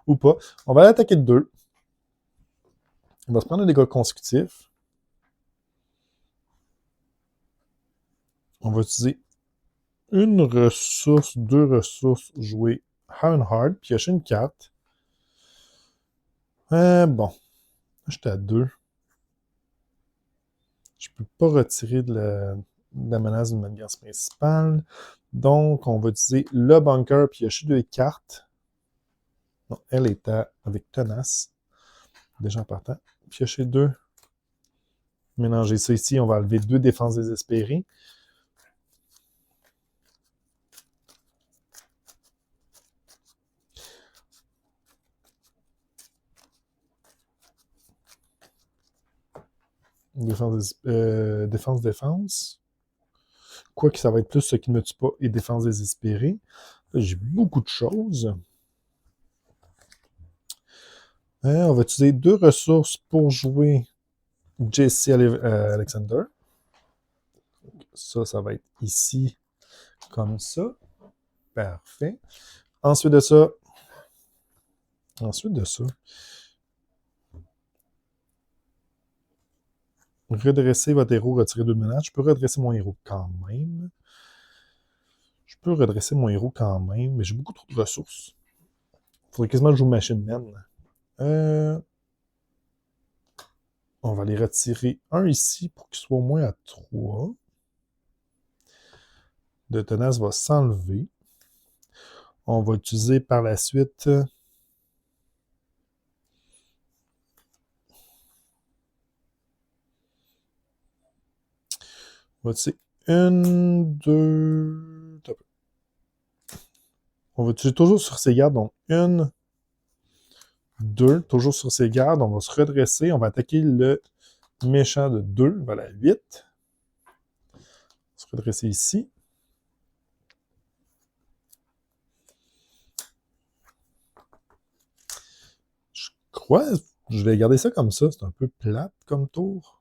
Ou pas. On va l'attaquer de 2. On va se prendre un dégât consécutif. On va utiliser une ressource, 2 ressources, jouer Ironheart, piocher une carte. Bon. J'étais à 2. Je peux pas retirer de la menace d'une manigance principale. Donc, on va utiliser le bunker, piocher 2 cartes. Non, elle est avec tenace. Déjà en partant. Piocher 2. Mélanger ça ici. On va enlever 2 défenses désespérées. Défense. Quoique ça va être plus ce qui ne me tue pas et défense désespérée. Là, j'ai beaucoup de choses. On va utiliser 2 ressources pour jouer Jesse Alexander. Ça va être ici, comme ça. Parfait. Ensuite de ça, redresser votre héros, retirer 2 de menace. Je peux redresser mon héros quand même. Mais j'ai beaucoup trop de ressources. Il faudrait quasiment que je joue Machine Man. On va les retirer un ici pour qu'il soit au moins à 3. De tenace va s'enlever. On va utiliser par la suite... On va utiliser 1, 2... On va utiliser toujours sur ses gardes. Donc, 1, 2, toujours sur ses gardes. On va se redresser. On va attaquer le méchant de 2. Voilà, 8. On va se redresser ici. Je crois... Je vais garder ça comme ça. C'est un peu plate comme tour.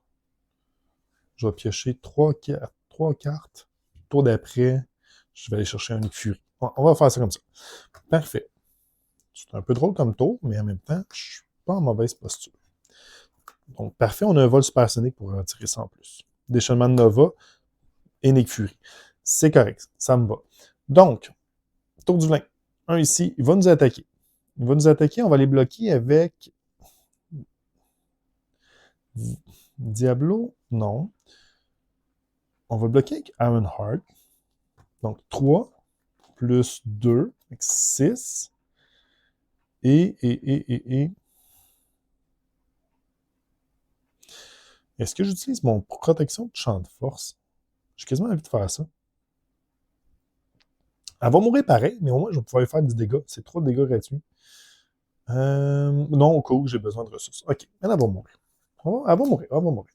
Je vais piocher 3 cartes. Tour d'après, je vais aller chercher un Fury. On va faire ça comme ça. Parfait. C'est un peu drôle comme tour, mais en même temps, je suis pas en mauvaise posture. Donc, parfait, on a un vol supersonique pour retirer ça en plus. Déchaînement de Nova et Nick Fury. C'est correct, ça me va. Donc, tour du vin. Un ici, il va nous attaquer. On va les bloquer avec... Diablo? Non. On va bloquer avec Ironheart. Donc, 3 plus 2, 6. Et... Est-ce que j'utilise mon protection de champ de force? J'ai quasiment envie de faire ça. Elle va mourir pareil, mais au moins, je vais pouvoir faire du dégât. C'est trop de dégâts gratuits. Non, au cas où j'ai besoin de ressources. OK, elle va mourir. Elle va mourir.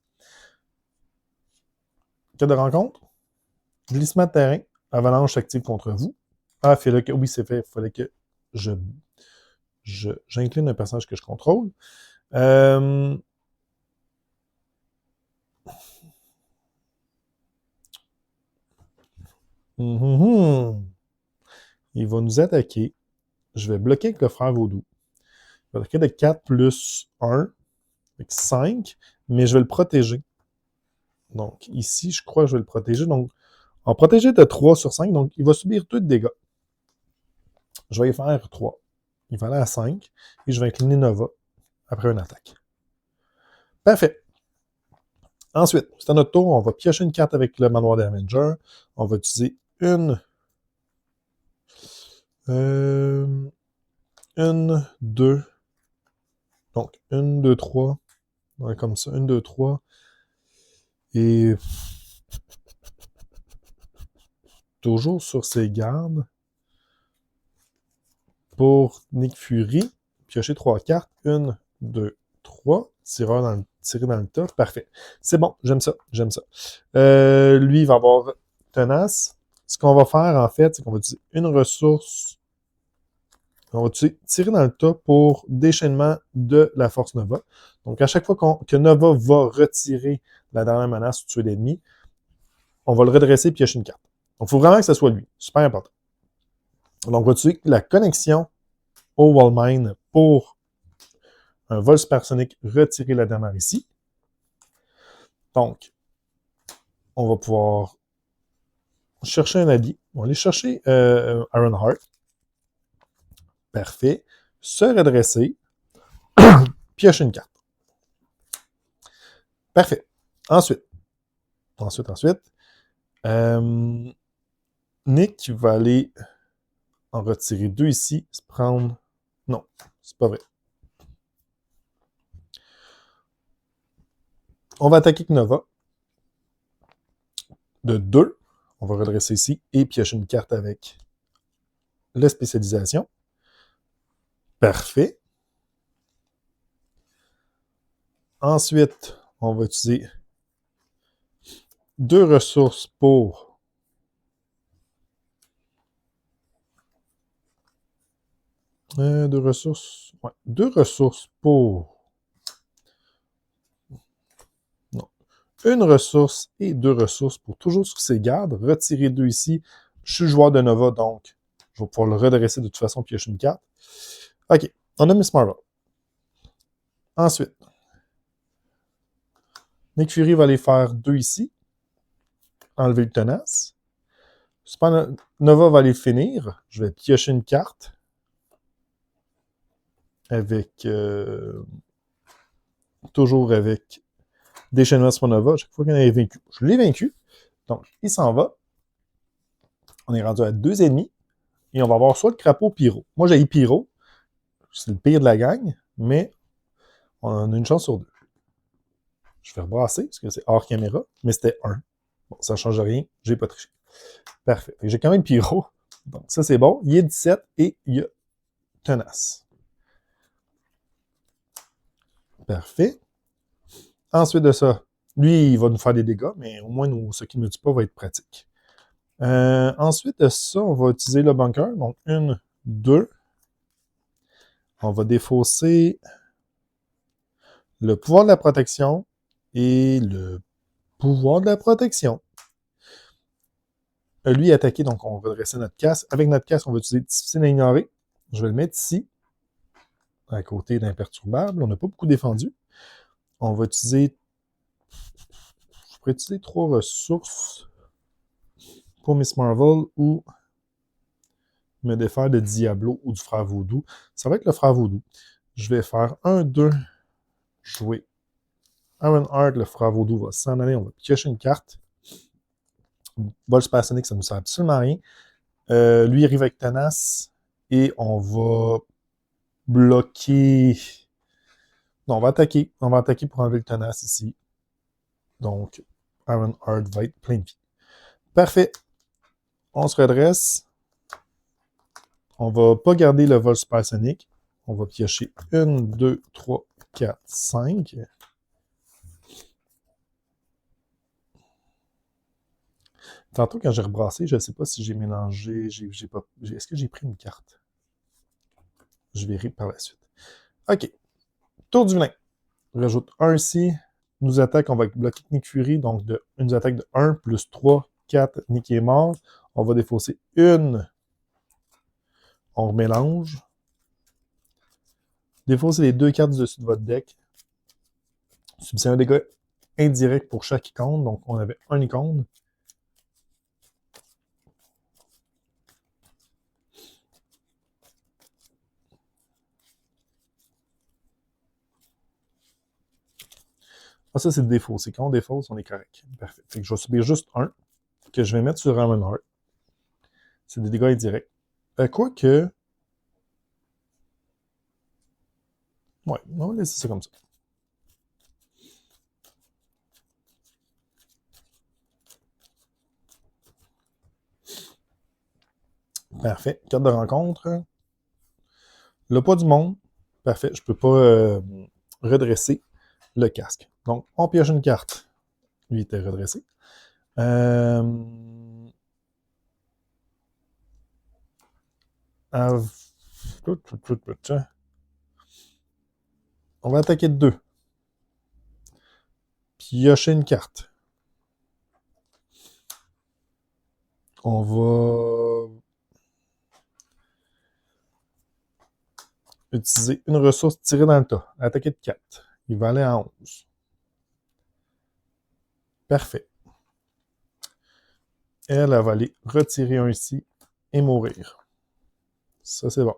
Cas de rencontre. Glissement de terrain. Avalanche active contre vous. Ah, fais-le que... Oui, c'est fait. Il fallait que j'incline un personnage que je contrôle. Il va nous attaquer. Je vais bloquer avec le frère Vaudou. Je vais attaquer de 4 plus 1, avec 5, mais je vais le protéger. Donc, ici, je crois que je vais le protéger. Donc, en protéger de 3 sur 5, donc il va subir 2 de dégâts. Je vais y faire 3. Il va aller à 5, et je vais incliner Nova après une attaque. Parfait. Ensuite, c'est à notre tour, on va piocher une carte avec le manoir Damager. On va utiliser une, 2. Donc, 1, 2, 3. Ouais, comme ça, 1, 2, 3. Et toujours sur ses gardes. Pour Nick Fury, piocher 3 cartes. 1, 2, 3. Tirer dans le tas. Parfait. C'est bon, j'aime ça, j'aime ça. Lui, il va avoir Tenace. Ce qu'on va faire, en fait, c'est qu'on va utiliser une ressource. On va tirer dans le tas pour déchaînement de la force Nova. Donc, à chaque fois que Nova va retirer la dernière menace ou tuer l'ennemi, on va le redresser et piocher une carte. Donc, il faut vraiment que ce soit lui. Super important. Donc, on va utiliser la connexion au Wall Mine pour un vol supersonique retirer la dernière ici. Donc, on va pouvoir chercher un allié. On va aller chercher Ironheart. Parfait. Se redresser. Piocher une carte. Parfait. Ensuite, Nick va aller en retirer 2 ici, se prendre... Non, c'est pas vrai. On va attaquer Nova de 2. On va redresser ici et piocher une carte avec la spécialisation. Parfait. Ensuite, on va utiliser 2 ressources pour deux ressources. Ouais, 2 ressources pour. Non. Une ressource et 2 ressources pour toujours sur ses gardes. Retirer 2 ici. Je suis joueur de Nova, donc je vais pouvoir le redresser de toute façon, piocher une carte. OK. On a Miss Marvel. Ensuite, Nick Fury va aller faire 2 ici. Enlever le tenace. Nova va aller finir. Je vais piocher une carte. Avec. Toujours avec déchaînement sur Nova. Chaque fois qu'on est vaincu. Je l'ai vaincu. Donc, il s'en va. On est rendu à 2 ennemis. Et on va avoir soit le crapaud ou Pyro. Moi, j'ai eu Pyro. C'est le pire de la gang. Mais on a une chance sur 2. Je vais rebrasser parce que c'est hors caméra. Mais c'était 1. Bon, ça ne change rien. J'ai pas triché. Parfait. J'ai quand même Pyro. Donc, ça, c'est bon. Il est 17 et il y a Tenace. Parfait. Ensuite de ça, lui, il va nous faire des dégâts, mais au moins, ce qu'il ne nous dit pas va être pratique. Ensuite de ça, on va utiliser le bunker. Donc, 1, 2. On va défausser le pouvoir de la protection et le pouvoir de la protection. Lui, attaquer, donc on va dresser notre casse. Avec notre casse, on va utiliser difficile à ignorer. Je vais le mettre ici, à côté d'imperturbable. On n'a pas beaucoup défendu. On va utiliser... Je pourrais utiliser 3 ressources pour Miss Marvel ou me défaire de Diablo ou du frère Vaudou. Ça va être le frère Vaudou. Je vais faire 1, 2, jouer Ironheart, le frère Vaudou va s'en aller, on va piocher une carte. Vol Supersonic, ça ne nous sert absolument à rien. Lui, il arrive avec Tenace et on va bloquer... Non, on va attaquer. On va attaquer pour enlever le Tenace ici. Donc, Ironheart va être plein de vie. Parfait. On se redresse. On va pas garder le vol supersonique. On va piocher 1, 2, 3, 4, 5. Tantôt, quand j'ai rebrassé, je ne sais pas si j'ai mélangé. Est-ce que j'ai pris une carte? Je verrai par la suite. OK. Tour du vilain. On rajoute 1 ici. Nous attaque, on va bloquer Nick Fury. Donc, une attaque de 1 plus 3, 4. Nick est mort. On va défausser 1. On remélange. Défausser les 2 cartes du dessus de votre deck. Subissez un dégât indirect pour chaque icône. Donc, on avait un icône. Ah, ça, c'est le défaut. C'est quand on défausse, on est correct. Parfait. Fait que je vais subir juste un, que je vais mettre sur un heart. C'est des dégâts indirects. Quoique... Ouais, on va laisser ça comme ça. Parfait. Carte de rencontre. Le poids du monde. Parfait. Je ne peux pas redresser le casque. Donc, on pioche une carte. Lui était redressé. On va attaquer de 2. Piocher une carte. On va utiliser une ressource tirée dans le tas. Attaquer de 4. Il va aller à 11. Parfait. Elle va aller retirer un ici et mourir. Ça, c'est bon.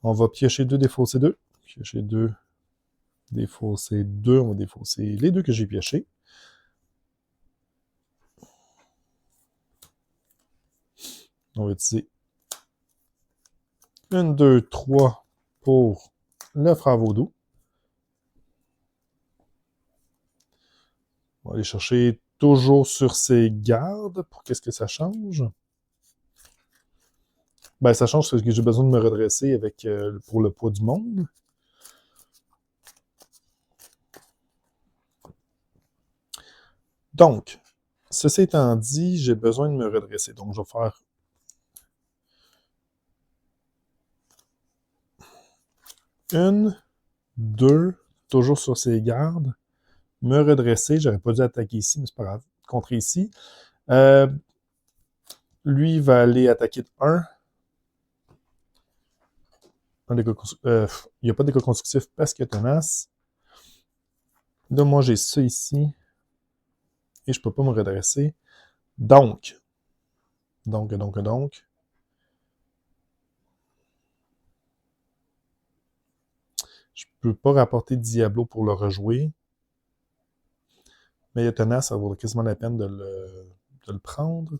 On va piocher 2, défausser 2. Piocher 2, défausser 2. On va défausser les 2 que j'ai piochés. On va utiliser 1, 2, 3 pour le frère vaudou. On va aller chercher toujours sur ses gardes. Pour qu'est-ce que ça change? Ben, ça change parce que j'ai besoin de me redresser avec pour le poids du monde. Donc, ceci étant dit, j'ai besoin de me redresser. Donc, je vais faire 1, 2, toujours sur ses gardes. Me redresser. J'aurais pas dû attaquer ici, mais c'est pas grave. Contrer ici. Lui va aller attaquer de 1. Il n'y a pas de dégâts constructifs parce qu'il y a tenace. Là, moi, j'ai ça ici. Et je ne peux pas me redresser. Donc. Je ne peux pas rapporter Diablo pour le rejouer. Mais il y a tenace, ça vaut quasiment la peine de le prendre.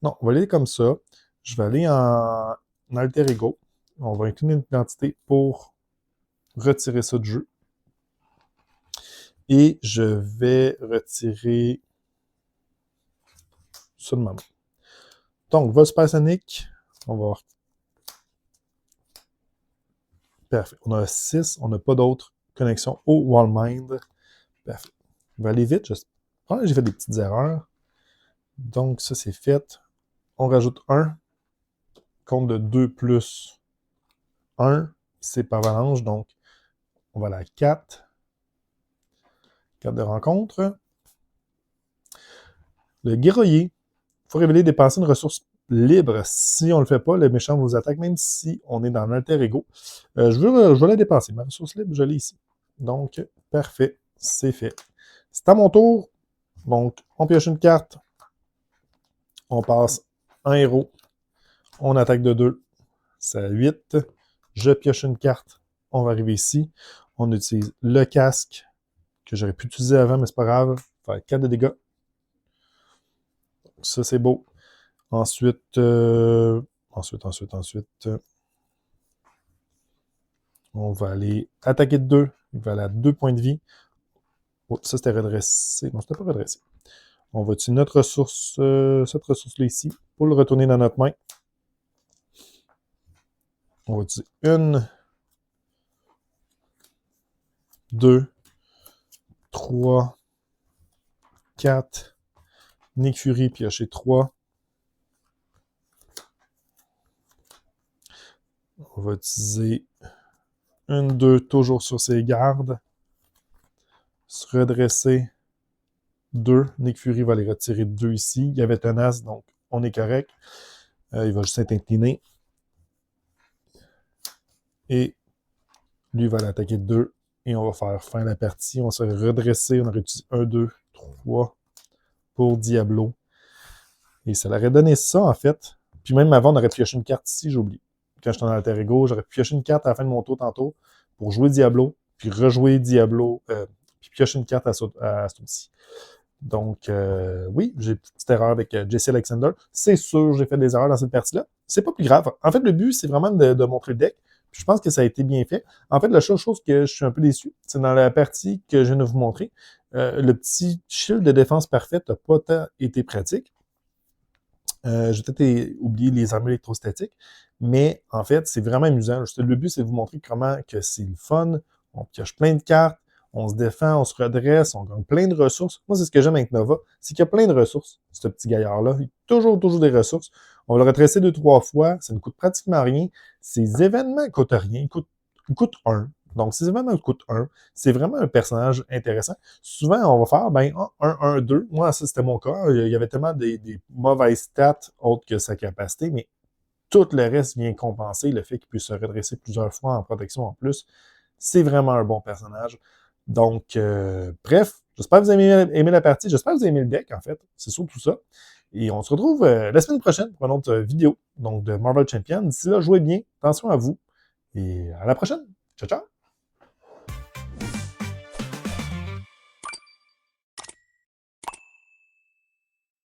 Non, on va aller comme ça. Je vais aller en alter ego. On va incliner une identité pour retirer ça du jeu. Et je vais retirer ça de ma main. Donc, vol supersonique. On va voir. Parfait. On a 6. On n'a pas d'autres connexions au Wallmind. Parfait. On va aller vite. J'ai fait des petites erreurs. Donc, ça, c'est fait. On rajoute 1. Compte de 2 plus 1. C'est par avalanche. Donc, on va aller à 4. Carte de rencontre. Le guerrier. Il faut révéler dépenser une ressource libre. Si on ne le fait pas, le méchant vous attaque, même si on est dans l'alter ego. Je vais la dépenser. Ma ressource libre, je l'ai ici. Donc, parfait. C'est fait. C'est à mon tour. Donc, on pioche une carte. On passe un héros. On attaque de 2. C'est à 8. Je pioche une carte. On va arriver ici. On utilise le casque que j'aurais pu utiliser avant, mais c'est pas grave. Faire 4 de dégâts. Ça, c'est beau. Ensuite, on va aller attaquer de 2. Il va aller à 2 points de vie. Oh, ça, c'était redressé. Non, c'était pas redressé. On va utiliser notre ressource, cette ressource-là ici, pour le retourner dans notre main. On va utiliser 1, 2, 3, 4. Nick Fury, piocher 3. On va utiliser 1, 2, toujours sur ses gardes. Se redresser 2. Nick Fury va les retirer 2 ici. Il y avait tenace, donc on est correct. Il va juste être incliné. Et lui va l'attaquer 2. Et on va faire fin de la partie. On va se redresser. On aurait utilisé 1, 2, 3 pour Diablo. Et ça l'aurait donné ça, en fait. Puis même avant, on aurait pioché une carte ici, j'ai oublié. Quand j'étais en alter ego, j'aurais pioché une carte à la fin de mon tour tantôt pour jouer Diablo, puis rejouer Diablo, puis piocher une carte à ce tour-ci. Donc, oui, j'ai une petite erreur avec Jesse Alexander. C'est sûr, j'ai fait des erreurs dans cette partie-là. C'est pas plus grave. En fait, le but, c'est vraiment de montrer le deck. Puis je pense que ça a été bien fait. En fait, la seule chose que je suis un peu déçu, c'est dans la partie que je viens de vous montrer. Le petit shield de défense parfaite n'a pas tant été pratique. J'ai peut-être oublié les armes électrostatiques, mais en fait, c'est vraiment amusant. Le but, c'est de vous montrer comment que c'est le fun. On pioche plein de cartes, on se défend, on se redresse, on gagne plein de ressources. Moi, c'est ce que j'aime avec Nova, c'est qu'il y a plein de ressources, ce petit gaillard-là. Il y a toujours des ressources. On va le retracer 2-3 fois, ça ne coûte pratiquement rien. Ces événements ne coûtent rien, ils coûtent 1. Donc, ces événements coûtent 1. C'est vraiment un personnage intéressant. Souvent, on va faire, 1-1-2. Moi, ça, c'était mon cas. Il y avait tellement des mauvaises stats autres que sa capacité, mais tout le reste vient compenser le fait qu'il puisse se redresser plusieurs fois en protection en plus. C'est vraiment un bon personnage. Donc, bref, j'espère que vous avez aimé la partie. J'espère que vous avez aimé le deck, en fait. C'est surtout ça. Et on se retrouve la semaine prochaine pour une autre vidéo donc de Marvel Champion. D'ici là, jouez bien. Attention à vous. Et à la prochaine. Ciao, ciao!